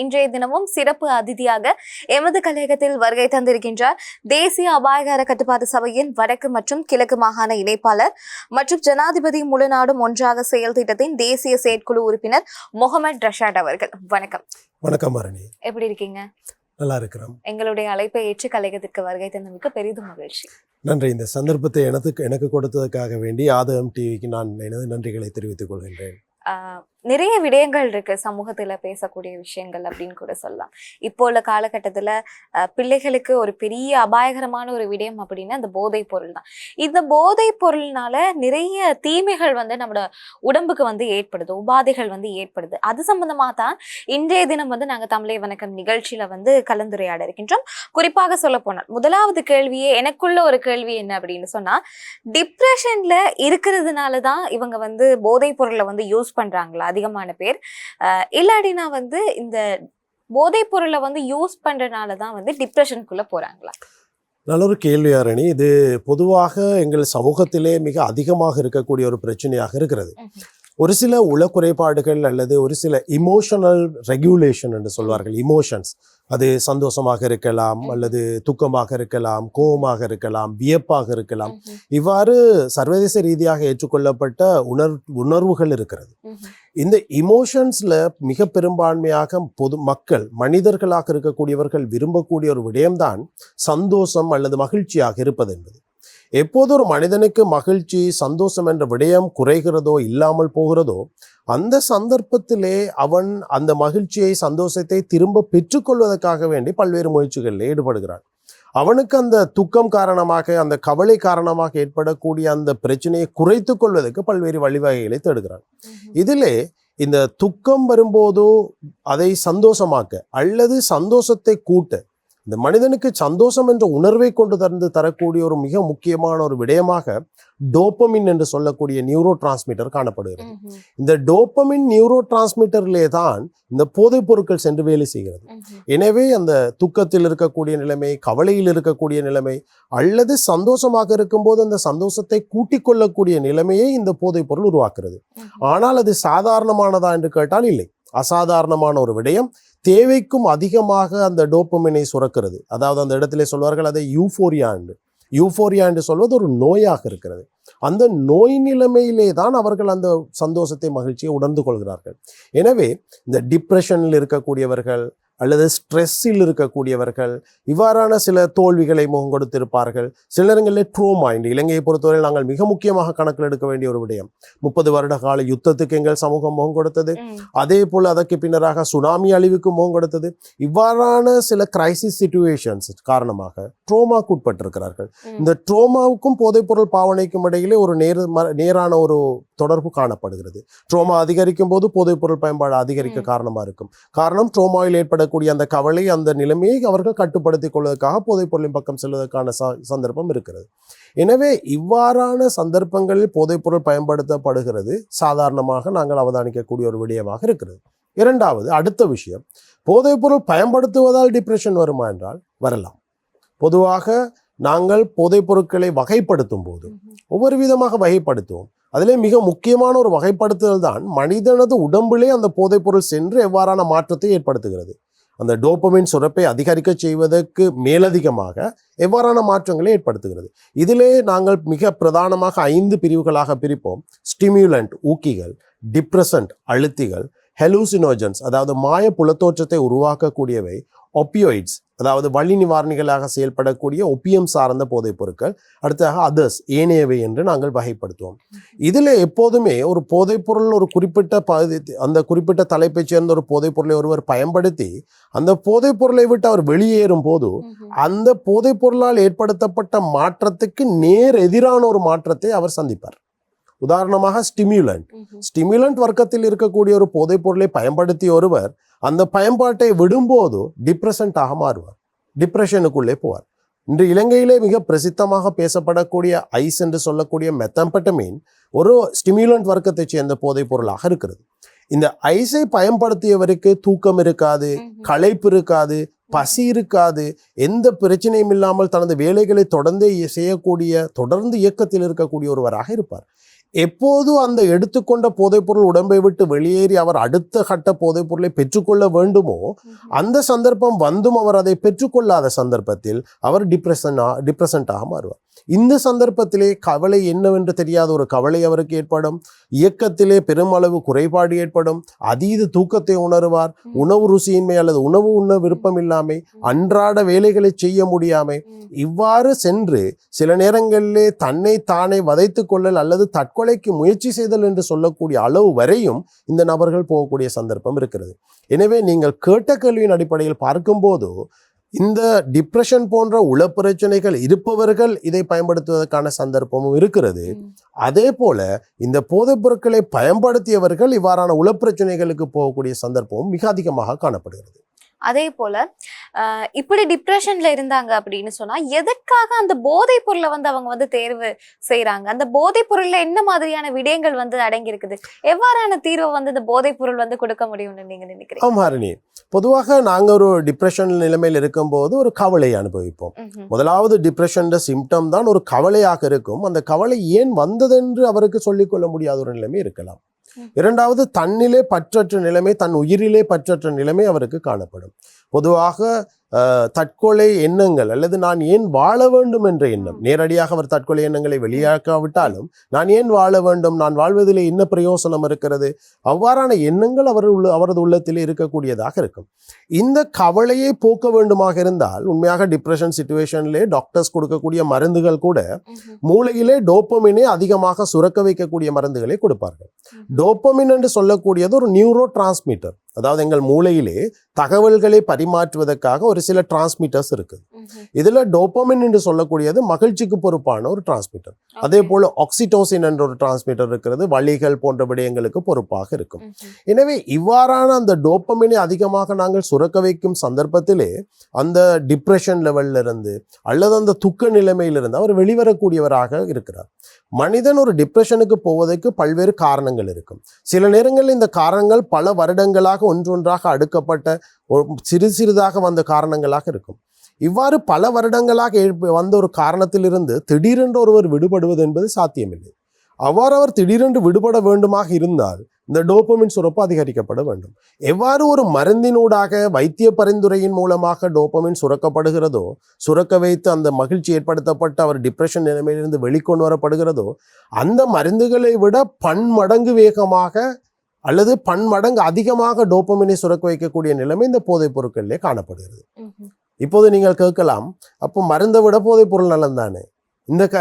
இன்றைய தினமும் சிறப்பு அதிதியாக எமது கலையகத்தில் வருகை தந்திருக்கின்றார் தேசிய அபாயகர கட்டுப்பாட்டு சபையின் வடக்கு மற்றும் கிழக்கு மாகாண இணைப்பாளர் மற்றும் ஜனாதிபதி முழு நாடும் ஒன்றாக செயல் திட்டத்தின் தேசிய செயற்குழு உறுப்பினர் முகமது ரஷாட் அவர்கள். வணக்கம். வணக்கம் அரணி, எப்படி இருக்கீங்க? நல்லா இருக்கிறோம். எங்களுடைய அழைப்பை ஏற்று கலையகத்திற்கு வருகை தந்தமைக்கு பெரிதும் மகிழ்ச்சி. நன்றி. இந்த சந்தர்ப்பத்தை எனக்கு கொடுத்ததுக்காக வேண்டி ஆதம் டிவிக்கு நான் எனது நன்றிகளை தெரிவித்துக் கொள்கின்றேன். நிறைய விடயங்கள் இருக்கு சமூகத்துல பேசக்கூடிய விஷயங்கள் அப்படின்னு கூட சொல்லலாம். இப்போ உள்ள காலகட்டத்துல பிள்ளைகளுக்கு ஒரு பெரிய அபாயகரமான ஒரு விடயம் அப்படின்னா இந்த போதைப் பொருள் தான். இந்த போதைப் பொருள்னால நிறைய தீமைகள் நம்மளோட உடம்புக்கு ஏற்படுது, உபாதைகள் ஏற்படுது. அது சம்பந்தமா தான் இன்றைய தினம் நாங்க தமிழை வணக்கம் நிகழ்ச்சியில கலந்துரையாட இருக்கின்றோம். குறிப்பாக சொல்ல போனால் முதலாவது கேள்வியே எனக்குள்ள ஒரு கேள்வி என்ன அப்படின்னு சொன்னா, டிப்ரெஷன்ல இருக்கிறதுனாலதான் இவங்க போதைப் பொருளை யூஸ் பண்றாங்களா அதிகமான பேர், இல்லாட்டினா இந்த போதைப் பொருளை யூஸ் பண்றதுனாலதான் டிப்ரெஷனுக்குள்ள போறாங்களா? நல்ல ஒரு கேள்வி அரணி. இது பொதுவாக எங்கள் சமூகத்திலே மிக அதிகமாக இருக்கக்கூடிய ஒரு பிரச்சனையாக இருக்கிறது. ஒரு சில உள குறைபாடுகள் அல்லது ஒரு சில இமோஷனல் ரெகுலேஷன் என்று சொல்வார்கள். இமோஷன்ஸ், அது சந்தோஷமாக இருக்கலாம் அல்லது துக்கமாக இருக்கலாம், கோபமாக இருக்கலாம், வியப்பாக இருக்கலாம். இவ்வாறு சர்வதேச ரீதியாக ஏற்றுக்கொள்ளப்பட்ட உணர்வுகள் இருக்கிறது. இந்த இமோஷன்ஸ்ல மிக பெரும்பான்மையாக பொது மக்கள், மனிதர்களாக இருக்கக்கூடியவர்கள் விரும்பக்கூடிய ஒரு விடயம்தான் சந்தோஷம் அல்லது மகிழ்ச்சியாக இருப்பது என்பது. எப்போது ஒரு மனிதனுக்கு மகிழ்ச்சி, சந்தோஷம் என்ற விடயம் குறைகிறதோ இல்லாமல் போகிறதோ, அந்த சந்தர்ப்பத்திலே அவன் அந்த மகிழ்ச்சியை, சந்தோஷத்தை திரும்ப பெற்றுக்கொள்வதற்காக வேண்டி பல்வேறு முயற்சிகளில் ஈடுபடுகிறான். அவனுக்கு அந்த துக்கம் காரணமாக, அந்த கவலை காரணமாக ஏற்படக்கூடிய அந்த பிரச்சனையை குறைத்து கொள்வதற்கு பல்வேறு வழிவகைகளை தேடுகிறான். இதிலே இந்த துக்கம் வரும்போதோ அதை சந்தோஷமாக்க அல்லது சந்தோஷத்தை கூட்ட, இந்த மனிதனுக்கு சந்தோஷம் என்ற உணர்வை கொண்டு தரக்கூடிய ஒரு மிக முக்கியமான ஒரு விடயமாக டோப்பமின் என்று சொல்லக்கூடிய நியூரோ டிரான்ஸ்மிட்டர் காணப்படுகிறது. இந்த டோப்பமின் நியூரோ டிரான்ஸ்மிட்டர்லே தான் இந்த போதைப் பொருட்கள் சென்று வேலை செய்கிறது. எனவே அந்த துக்கத்தில் இருக்கக்கூடிய நிலைமை, கவலையில் இருக்கக்கூடிய நிலைமை அல்லது சந்தோஷமாக இருக்கும்போது அந்த சந்தோஷத்தை கூட்டிக் கொள்ளக்கூடிய நிலைமையை இந்த போதைப் பொருள் உருவாக்குறது. ஆனால் அது சாதாரணமானதா என்று கேட்டால் இல்லை, அசாதாரணமான ஒரு விடயம். தேவைக்கும் அதிகமாக அந்த டோப்பமினை சுரக்கிறது. அதாவது அந்த இடத்திலே சொல்வார்கள் அதை யூஃபோரியா என்று சொல்வது ஒரு நோயாக இருக்கிறது. அந்த நோய் நிலைமையிலே தான் அவர்கள் அந்த சந்தோஷத்தை, மகிழ்ச்சியை உணர்ந்து கொள்கிறார்கள். எனவே இந்த டிப்ரெஷனில் இருக்கக்கூடியவர்கள் அல்லது ஸ்ட்ரெஸ்ஸில் இருக்கக்கூடியவர்கள் இவ்வாறான சில தோல்விகளை முகம் கொடுத்திருப்பார்கள். சில நேரங்களில் ட்ரோமா, இந்த இலங்கையை பொறுத்தவரை நாங்கள் மிக முக்கியமாக கணக்கில் எடுக்க வேண்டிய ஒரு விடயம், 30 வருட கால யுத்தத்துக்கு எங்கள் சமூகம் முகம் கொடுத்தது. அதே போல் அதற்கு பின்னராக சுனாமி அழிவுக்கு முகம் கொடுத்தது. இவ்வாறான சில கிரைசிஸ் சிச்சுவேஷன்ஸ் காரணமாக ட்ரோமாக்கு உட்பட்டிருக்கிறார்கள். இந்த ட்ரோமாவுக்கும் போதைப்பொருள் பாவனைக்கும் இடையிலே ஒரு நேரான ஒரு தொடர்பு காணப்படுகிறது. ட்ரோமா அதிகரிக்கும் போது போதைப்பொருள் பயன்பாடு அதிகரிக்க காரணமாக இருக்கும். காரணம், ட்ரோமாவில் ஏற்படக்கூடிய அந்த கவலை, அந்த நிலைமையை அவர்கள் கட்டுப்படுத்திக் கொள்வதற்காக போதைப்பொருளின் பக்கம் செல்வதற்கான சந்தர்ப்பம் இருக்கிறது. எனவே இவ்வாறான சந்தர்ப்பங்களில் போதைப்பொருள் பயன்படுத்தப்படுகிறது சாதாரணமாக நாங்கள் அவதானிக்கக்கூடிய ஒரு விடயமாக இருக்கிறது. இரண்டாவது, அடுத்த விஷயம், போதைப்பொருள் பயன்படுத்துவதால் டிப்ரெஷன் வருமா என்றால் வரலாம். பொதுவாக நாங்கள் போதைப் பொருட்களை வகைப்படுத்தும் போது ஒவ்வொரு விதமாக வகைப்படுத்துவோம். அதிலே மிக முக்கியமான ஒரு வகைப்படுத்துதல் தான் மனிதனது உடம்பிலே அந்த போதைப் பொருள் சென்று எவ்வாறான மாற்றத்தை ஏற்படுத்துகிறது. அந்த டோப்பமின் சுரப்பை அதிகரிக்க செய்வதற்கு மேலதிகமாக எவ்வாறான மாற்றங்களை ஏற்படுத்துகிறது. இதிலே நாங்கள் மிக பிரதானமாக 5 பிரிவுகளாக பிரிப்போம். ஸ்டிமுலண்ட் ஊக்கிகள், டிப்ரெசன்ட் அழுத்திகள், ஹெலூசினோஜன்ஸ் அதாவது மாய புலத்தோற்றத்தை உருவாக்கக்கூடியவை, ஒப்பியோய்ட்ஸ் அதாவது வலி நிவாரணிகளாக செயல்படக்கூடிய ஒப்பியம் சார்ந்த போதைப் பொருட்கள், அடுத்ததாக அதர்ஸ் ஏனையவை என்று நாங்கள் வகைப்படுத்துவோம். இதில் எப்போதுமே ஒரு போதைப் பொருள் ஒரு குறிப்பிட்ட அந்த குறிப்பிட்ட தலைப்பைச் சேர்ந்த ஒரு போதைப் பொருளை ஒருவர் பயன்படுத்தி அந்த போதைப் பொருளை விட்டு அவர் வெளியேறும் போது அந்த போதைப் பொருளால் ஏற்படுத்தப்பட்ட மாற்றத்துக்கு நேர் எதிரான ஒரு மாற்றத்தை அவர் சந்திப்பார். உதாரணமாக ஸ்டிமுலண்ட் வர்க்கத்தில் இருக்கக்கூடிய ஒரு போதைப் பொருளை பயன்படுத்திய ஒருவர் அந்த பயன்பாட்டை விடும்போது டிப்ரெஷன்டாக மாறுவார், டிப்ரெஷனுக்குள்ளே போவார். இன்று இலங்கையிலே மிக பிரசித்தமாக பேசப்படக்கூடிய ஐஸ் என்று சொல்லக்கூடிய மெத்தம்பெட்டமின் ஒரு ஸ்டிமுலண்ட் வர்க்கத்தை சேர்ந்த போதைப் பொருளாக இருக்கிறது. இந்த ஐஸை பயன்படுத்தியவருக்கு தூக்கம் இருக்காது, களைப்பு இருக்காது, பசி இருக்காது, எந்த பிரச்சனையும் இல்லாமல் தனது வேலைகளை தொடர்ந்து இயக்கத்தில் இருக்கக்கூடிய ஒருவராக இருப்பார். எப்போது அந்த எடுத்துக்கொண்ட போதைப்பொருள் உடம்பை விட்டு வெளியேறி அவர் அடுத்த கட்ட போதைப்பொருளை பெற்றுக்கொள்ள வேண்டுமோ அந்த சந்தர்ப்பம் வந்தும் அவர் அதை பெற்றுக்கொள்ளாத சந்தர்ப்பத்தில் அவர் டிப்ரெசண்டாக மாறுவார். இந்த சந்தர்ப்பத்திலே கவலை என்னவென்று தெரியாத ஒரு கவலை அவருக்கு ஏற்படும், இயக்கத்திலே பெருமளவு குறைபாடு ஏற்படும், அதீத தூக்கத்தை உணருவார், உணவு ருசியின்மை அல்லது உணவு உண்ண விருப்பம் இல்லாமை, அன்றாட வேலைகளை செய்ய முடியாமை, இவ்வாறு சென்று சில நேரங்களிலே தன்னை தானே வதைத்து கொள்ளல் அல்லது தற்கொலைக்கு முயற்சி செய்தல் என்று சொல்லக்கூடிய அளவு வரையும் இந்த நபர்கள் போகக்கூடிய சந்தர்ப்பம் இருக்கிறது. எனவே நீங்கள் கேட்ட கேள்வியின் அடிப்படையில் பார்க்கும்போது இந்த டிப்ரெஷன் போன்ற உள பிரச்சனைகள் இருப்பவர்கள் இதை பயன்படுத்துவதற்கான சந்தர்ப்பமும் இருக்கிறது. அதே போல இந்த போதைப் பொருட்களை பயன்படுத்தியவர்கள் இவ்வாறான உள பிரச்சனைகளுக்கு போகக்கூடிய சந்தர்ப்பமும் மிக அதிகமாக காணப்படுகிறது. அதே போல இப்படி டிப்ரெஷன்ல இருந்தாங்க அப்படின்னு சொன்னா எதற்காக அந்த போதைப் பொருளை வந்து அவங்க வந்து தேர்வு செய்யறாங்க? அந்த போதைப் பொருள்ல என்ன மாதிரியான விடயங்கள் வந்து அடங்கி இருக்குது? எவ்வாறான தீர்வை வந்து இந்த போதைப் பொருள் வந்து கொடுக்க முடியும்னு நீங்க நினைக்கிறீங்க? ஆமாரணி, பொதுவாக நாங்க ஒரு டிப்ரெஷன் நிலைமையில் இருக்கும்போது ஒரு கவலை அனுபவிப்போம். முதலாவது டிப்ரெஷன் சிம்டம் தான் ஒரு கவலையாக இருக்கும். அந்த கவலை ஏன் வந்ததென்று அவருக்கு சொல்லிக்கொள்ள முடியாத ஒரு நிலைமை இருக்கலாம். இரண்டாவது, தன்னிலே பற்றற்ற நிலைமை, தன் உயிரிலே பற்றற்ற நிலைமை அவருக்கு காணப்படும். பொதுவாக தற்கொலை எண்ணங்கள் அல்லது நான் ஏன் வாழ வேண்டும் என்ற எண்ணம், நேரடியாக அவர் தற்கொலை எண்ணங்களை வெளியாக்காவிட்டாலும் நான் ஏன் வாழ வேண்டும், நான் வாழ்வதிலே என்ன பிரயோசனம் இருக்கிறது, அவ்வாறான எண்ணங்கள் அவரது உள்ளத்திலே இருக்கக்கூடியதாக இருக்கும். இந்த கவலையை போக்க வேண்டுமாக இருந்தால் உண்மையாக டிப்ரெஷன் சிச்சுவேஷன்லே டாக்டர்ஸ் கொடுக்கக்கூடிய மருந்துகள் கூட மூளையிலே டோப்பமினை அதிகமாக சுரக்க வைக்கக்கூடிய மருந்துகளை கொடுப்பார்கள். டோப்பமின் என்று சொல்லக்கூடியது ஒரு நியூரோ டிரான்ஸ்மிட்டர், அதாவது எங்கள் மூளையிலே தகவல்களை பரிமாற்றுவதற்காக ஒரு சில டிரான்ஸ்மிட்டர்ஸ் இருக்குது. இதுல டோப்பமின் என்று சொல்லக்கூடியது மகிழ்ச்சிக்கு பொறுப்பான ஒரு டிரான்ஸ்மிட்டர். அதே போல ஆக்சிடோசின் என்ற ஒரு டிரான்ஸ்மிட்டர் இருக்கிறது, வலிகள் போன்ற விடயங்களுக்கு பொறுப்பாக இருக்கும். எனவே இவ்வாறான அந்த டோப்பமினை அதிகமாக நாங்கள் சுரக்க வைக்கும் சந்தர்ப்பத்திலே அந்த டிப்ரெஷன் லெவல்ல இருந்து அல்லது அந்த துக்க நிலைமையிலிருந்து அவர் வெளிவரக்கூடியவராக இருக்கிறார். மனிதன் ஒரு டிப்ரெஷனுக்கு போவதற்கு பல்வேறு காரணங்கள் இருக்கும். சில நேரங்களில் இந்த காரணங்கள் பல வருடங்களாக ஒன்றொன்றாக அடுக்கப்பட்ட சிறு சிறிதாக வந்த காரணங்களாக இருக்கும். இவ்வாறு பல வருடங்களாக வந்த ஒரு காரணத்திலிருந்து திடீரென்று ஒருவர் விடுபடுவது என்பது சாத்தியமில்லை. அவ்வாறு அவர் திடீரென்று விடுபட வேண்டுமாக இருந்தால் இந்த டோப்பமின் சுரப்பு அதிகரிக்கப்பட வேண்டும். எவ்வாறு ஒரு மருந்தினூடாக வைத்திய பரிந்துரையின் மூலமாக டோப்பமின் சுரக்கப்படுகிறதோ, சுரக்க வைத்து அந்த மகிழ்ச்சி ஏற்படுத்தப்பட்டு அவர் டிப்ரெஷன் நிலைமையிலிருந்து வெளிக்கொண்டு வரப்படுகிறதோ, அந்த மருந்துகளை விட பன்மடங்கு வேகமாக அல்லது பன்மடங்கு அதிகமாக டோப்பமினை சுரக்க வைக்கக்கூடிய நிலைமை இந்த போதைப் பொருட்களிலே காணப்படுகிறது. இப்போது நீங்கள் கேட்கலாம், அப்போ மருந்தை விட போதைப் பொருள் நலன்தானே?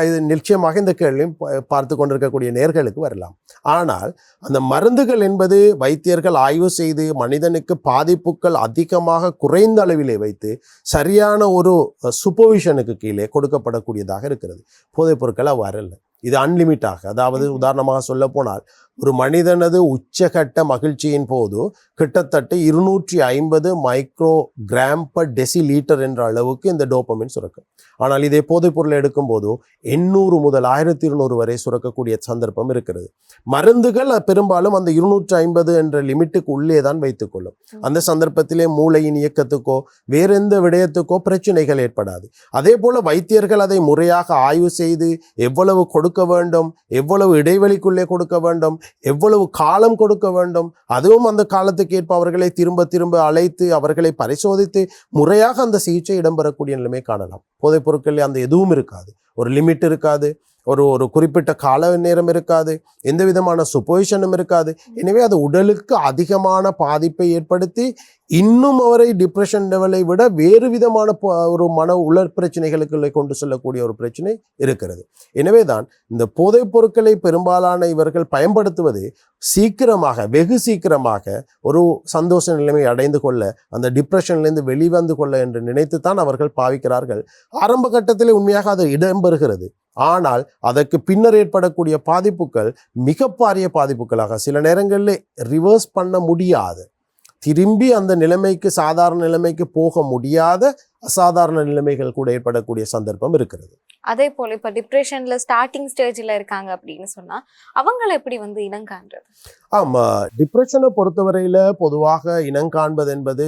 இது நிச்சயமாக இந்த கேள்வியும் பார்த்து கொண்டிருக்கக்கூடிய நேர்களுக்கு வரலாம். ஆனால் அந்த மருந்துகள் என்பது வைத்தியர்கள் ஆய்வு செய்து மனிதனுக்கு பாதிப்புகள் அதிகமாக குறைந்த அளவிலே வைத்து சரியான ஒரு சூப்பர்விஷனுக்கு கீழே கொடுக்கப்படக்கூடியதாக இருக்கிறது. போதைப் பொருட்கள் அவ்வாறு இல்லை. இது அன்லிமிட்டாக, அதாவது உதாரணமாக சொல்ல போனால் ஒரு மனிதனது உச்சகட்ட மகிழ்ச்சியின் போது கிட்டத்தட்ட 250 மைக்ரோகிராம் பர் டெசிலீட்டர் என்ற அளவுக்கு இந்த டோப்பமின் சுரக்கும். ஆனால் இதே போதைப் பொருளை எடுக்கும் போது 800 முதல் 1200 வரை சுரக்கக்கூடிய சந்தர்ப்பம் இருக்கிறது. மருந்துகள் பெரும்பாலும் அந்த 250 என்ற லிமிட்டுக்கு உள்ளே தான் வைத்துக்கொள்ளும். அந்த சந்தர்ப்பத்திலே மூளையின் இயக்கத்துக்கோ வேற எந்த விடயத்துக்கோ பிரச்சனைகள் ஏற்படாது. அதே போல வைத்தியர்கள் அதை முறையாக ஆய்வு செய்து எவ்வளவு கொடுக்க வேண்டும், எவ்வளவு இடைவெளிக்குள்ளே கொடுக்க வேண்டும், எவ்வளவு காலம் கொடுக்க வேண்டும், அதுவும் அந்த காலத்துக்கு ஏற்ப அவர்களை திரும்ப திரும்ப அழைத்து அவர்களை பரிசோதித்து முறையாக அந்த சிகிச்சை இடம்பெறக்கூடிய நிலைமை காணலாம். போதைப் பொருட்கள் அந்த எதுவும் இருக்காது, ஒரு லிமிட் இருக்காது, ஒரு குறிப்பிட்ட கால நேரம் இருக்காது, எந்த விதமான சுப்போசிஷனும் இருக்காது. எனவே அது உடலுக்கு அதிகமான பாதிப்பை ஏற்படுத்தி இன்னும் அவரை டிப்ரெஷன் லெவலை விட வேறு விதமான ஒரு மன உலர் பிரச்சனைகளுக்குள்ளே கொண்டு செல்லக்கூடிய ஒரு பிரச்சனை இருக்கிறது. எனவே தான் இந்த போதைப் பொருட்களை பெரும்பாலான இவர்கள் பயன்படுத்துவது சீக்கிரமாக, வெகு சீக்கிரமாக ஒரு சந்தோஷ நிலைமை அடைந்து கொள்ள, அந்த டிப்ரெஷன்லேருந்து வெளிவந்து கொள்ள என்று நினைத்து தான் அவர்கள் பாவிக்கிறார்கள். ஆரம்ப கட்டத்தில் உண்மையாக அது இடம்பெறுகிறது. ஆனால் அதற்கு பின்னர் ஏற்படக்கூடிய பாதிப்புகள் மிக பாரிய பாதிப்புகளாக, சில நேரங்களில் ரிவர்ஸ் பண்ண முடியாது, திரும்பி அந்த நிலைமைக்கு சாதாரண நிலைமைக்கு போக முடியாத அசாதாரண நிலைமைகள் கூட ஏற்படக்கூடிய சந்தர்ப்பம் இருக்கிறது. அதே போல இப்ப டிப்ரெஷன்ல ஸ்டார்டிங் ஸ்டேஜ்ல இருக்காங்க அப்படின்னு சொன்னா அவங்களை எப்படி வந்து இனங்காண்றது? ஆமா, டிப்ரெஷனை பொறுத்தவரையில பொதுவாக இனங்காண்பது என்பது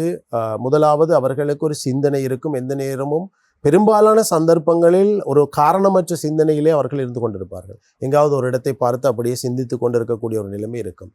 முதலாவது அவர்களுக்கு ஒரு சிந்தனை இருக்கும். எந்த நேரமும் பெரும்பாலான சந்தர்ப்பங்களில் ஒரு காரணமற்ற சிந்தனையிலே அவர்கள் இருந்து கொண்டிருப்பார்கள். எங்காவது ஒரு இடத்தை பார்த்து அப்படியே சிந்தித்து கொண்டிருக்கக்கூடிய ஒரு நிலைமை இருக்கும்.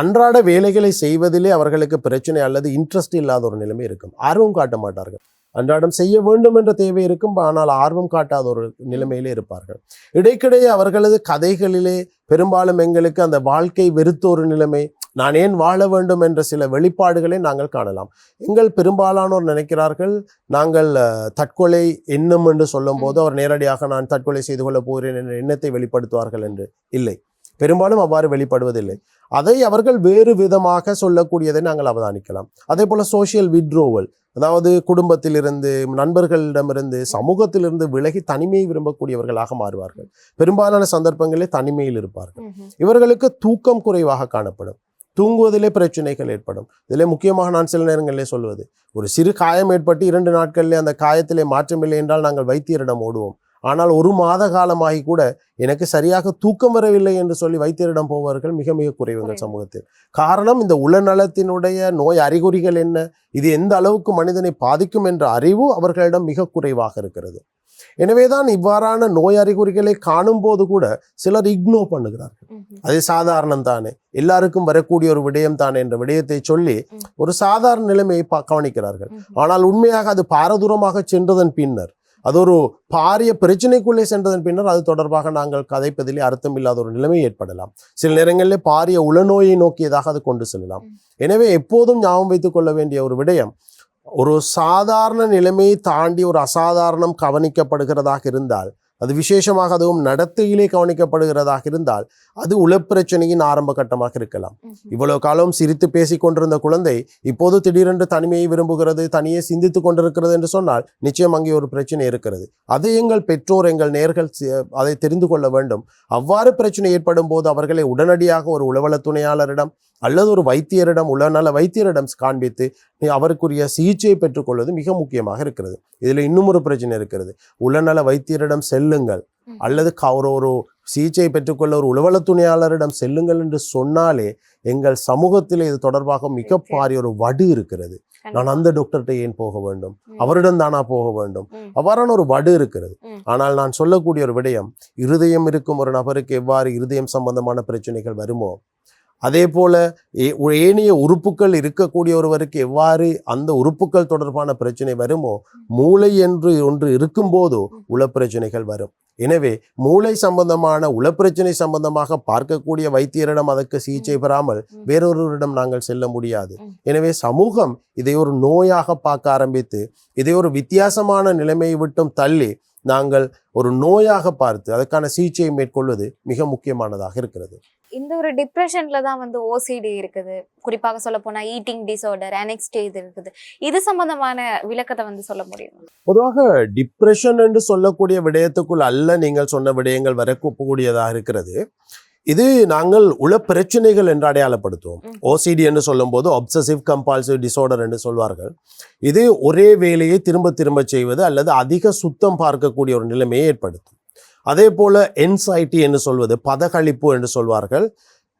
அன்றாட வேலைகளை செய்வதிலே அவர்களுக்கு பிரச்சனை அல்லது இன்ட்ரெஸ்ட் இல்லாத ஒரு நிலைமை இருக்கும். ஆர்வம் காட்ட மாட்டார்கள். அன்றாடம் செய்ய வேண்டும் என்ற தேவை இருக்கும், ஆனால் ஆர்வம் காட்டாத ஒரு நிலைமையிலே இருப்பார்கள். இடைக்கிடையே அவர்களது கதைகளிலே பெரும்பாலும் எங்களுக்கு அந்த வாழ்க்கை வெறுத்த ஒரு நிலைமை, நான் ஏன் வாழ வேண்டும் என்ற சில வெளிப்பாடுகளை நாங்கள் காணலாம். எங்கள் பெரும்பாலானோர் நினைக்கிறார்கள் நாங்கள் தற்கொலை எண்ணம் என்று சொல்லும் போது அவர் நேரடியாக நான் தற்கொலை செய்து கொள்ளப் போகிறேன் என்ற எண்ணத்தை வெளிப்படுத்துவார்கள் என்று. இல்லை, பெரும்பாலும் அவ்வாறு வெளிப்படுவதில்லை. அதை அவர்கள் வேறு விதமாக சொல்லக்கூடியதை நாங்கள் அவதானிக்கலாம். அதே போல சோஷியல் வித்ரோவல், அதாவது குடும்பத்திலிருந்து, நண்பர்களிடமிருந்து, சமூகத்திலிருந்து விலகி தனிமையை விரும்பக்கூடியவர்களாக மாறுவார்கள். பெரும்பாலான சந்தர்ப்பங்களில் தனிமையில் இருப்பார்கள். இவர்களுக்கு தூக்கம் குறைவாக காணப்படும். தூங்குவதிலே பிரச்சனைகள் ஏற்படும். இதிலே முக்கியமாக நான் சில நேரங்களிலே சொல்வது, ஒரு சிறு காயம் ஏற்பட்டு 2 நாட்களிலே அந்த காயத்திலே மாற்றமில்லை என்றால் நாங்கள் வைத்தியரிடம் ஓடுவோம். ஆனால் 1 மாத காலமாகி கூட எனக்கு சரியாக தூக்கம் வரவில்லை என்று சொல்லி வைத்தியரிடம் போவார்கள் மிக மிக குறைவுங்கள் சமூகத்தில். காரணம், இந்த உளநலத்தினுடைய நோய் அறிகுறிகள் என்ன, இது எந்த அளவுக்கு மனிதனை பாதிக்கும் என்ற அறிவு அவர்களிடம் மிக குறைவாக இருக்கிறது. எனவேதான் இவ்வாறான நோய் அறிகுறிகளை காணும் போது கூட சிலர் இக்னோர் பண்ணுகிறார்கள். அது சாதாரணம் தானே, எல்லாருக்கும் வரக்கூடிய ஒரு விடயம் தானே என்ற விடயத்தை சொல்லி ஒரு சாதாரண நிலைமையை கவனிக்கிறார்கள். ஆனால் உண்மையாக அது பாரதூரமாக சென்றதன் பின்னர், அது ஒரு பாரிய பிரச்சனைக்குள்ளே சென்றதன் பின்னர் அது தொடர்பாக நாங்கள் கதைப்பதிலே அர்த்தமில்லாத ஒரு நிலைமை ஏற்படலாம். சில நேரங்களிலே பாரிய உளநோயை நோக்கியதாக அது கொண்டு செல்லலாம். எனவே எப்போதும் ஞாபகம் வைத்துக் கொள்ள வேண்டிய ஒரு விடயம், ஒரு சாதாரண நிலைமையை தாண்டி ஒரு அசாதாரணம் கவனிக்கப்படுகிறதாக இருந்தால், அது விசேஷமாக அதுவும் நடத்தையிலே கவனிக்கப்படுகிறதாக இருந்தால், அது உளப்பிரச்சனையின் ஆரம்ப கட்டமாக இருக்கலாம். இவ்வளவு காலம் சிரித்து பேசிக் கொண்டிருந்த குழந்தை இப்போது திடீரென்று தனிமையை விரும்புகிறது, தனியே சிந்தித்து கொண்டிருக்கிறது என்று சொன்னால் நிச்சயம் அங்கே ஒரு பிரச்சனை இருக்கிறது. அது எங்கள் பெற்றோர், எங்கள் நேயர்கள் அதை தெரிந்து கொள்ள வேண்டும். அவ்வாறு பிரச்சனை ஏற்படும் போது அவர்களை உடனடியாக ஒரு உளவள துணையாளரிடம் அல்லது ஒரு வைத்தியரிடம், உளநல வைத்தியரிடம் காண்பித்து அவருக்குரிய சிகிச்சையை பெற்றுக்கொள்வது மிக முக்கியமாக இருக்கிறது. இதில் இன்னும் ஒரு பிரச்சனை இருக்கிறது. உளநல வைத்தியரிடம் செல்லுங்கள் அல்லது ஒரு சிகிச்சையை பெற்றுக்கொள்ள ஒரு உளவள துணையாளரிடம் செல்லுங்கள் என்று சொன்னாலே எங்கள் சமூகத்தில் இது தொடர்பாக மிக பாரிய ஒரு வடு இருக்கிறது. நான் அந்த டாக்டர்கிட்ட ஏன் போக வேண்டும், அவரிடம் தானா போக வேண்டும், அவ்வாறான ஒரு வடு இருக்கிறது. ஆனால் நான் சொல்லக்கூடிய ஒரு விடயம், இருதயம் இருக்கும் ஒரு நபருக்கு எவ்வாறு இருதயம் சம்பந்தமான பிரச்சனைகள் வருமோ, அதே போல ஏனைய உறுப்புகள் இருக்கக்கூடிய ஒருவருக்கு எவ்வாறு அந்த உறுப்புகள் தொடர்பான பிரச்சனை வருமோ, மூளை என்று ஒன்று இருக்கும்போது உளப்பிரச்சனைகள் வரும். எனவே மூளை சம்பந்தமான உளப்பிரச்சனை சம்பந்தமாக பார்க்கக்கூடிய வைத்தியரிடம் அதற்கு சிகிச்சை பெறாமல் வேறொருவரிடம் நாங்கள் செல்ல முடியாது. எனவே சமூகம் இதை ஒரு நோயாக பார்க்க ஆரம்பித்து, இதை ஒரு வித்தியாசமான நிலைமையை விட்டும் தள்ளி நாங்கள் ஒரு நோயாக பார்த்து அதற்கான சிகிச்சையை மேற்கொள்வது மிக முக்கியமானதாக இருக்கிறது. இந்த ஒரு டிப்ரெஷன்ல தான் வந்து ஓசிடி இருக்குது, குறிப்பாக சொல்ல போனா ஈட்டிங் டிசார்டர், அனெக்ஸ்டி இருக்குது. இது சம்பந்தமான விளக்கத்தை வந்து சொல்ல முடியும்? பொதுவாக டிப்ரெஷன் என்று சொல்லக்கூடிய விடயத்துக்குள் அல்ல நீங்கள் சொன்ன விடயங்கள் வரக்கூடியதாக இருக்கிறது. இது நாங்கள் உள பிரச்சனைகள் என்று அடையாளப்படுத்துவோம். ஓசிடி என்று சொல்லும் போது அப்சசிவ் கம்பல்சிவ் டிசார்டர் என்று சொல்வார்கள். இது ஒரே வேலையை திரும்ப திரும்ப செய்வது அல்லது அதிக சுத்தம் பார்க்கக்கூடிய ஒரு நிலைமையை ஏற்படுத்தும். அதே போல என்சைட்டி என்று சொல்வது பதகளிப்பு என்று சொல்வார்கள்.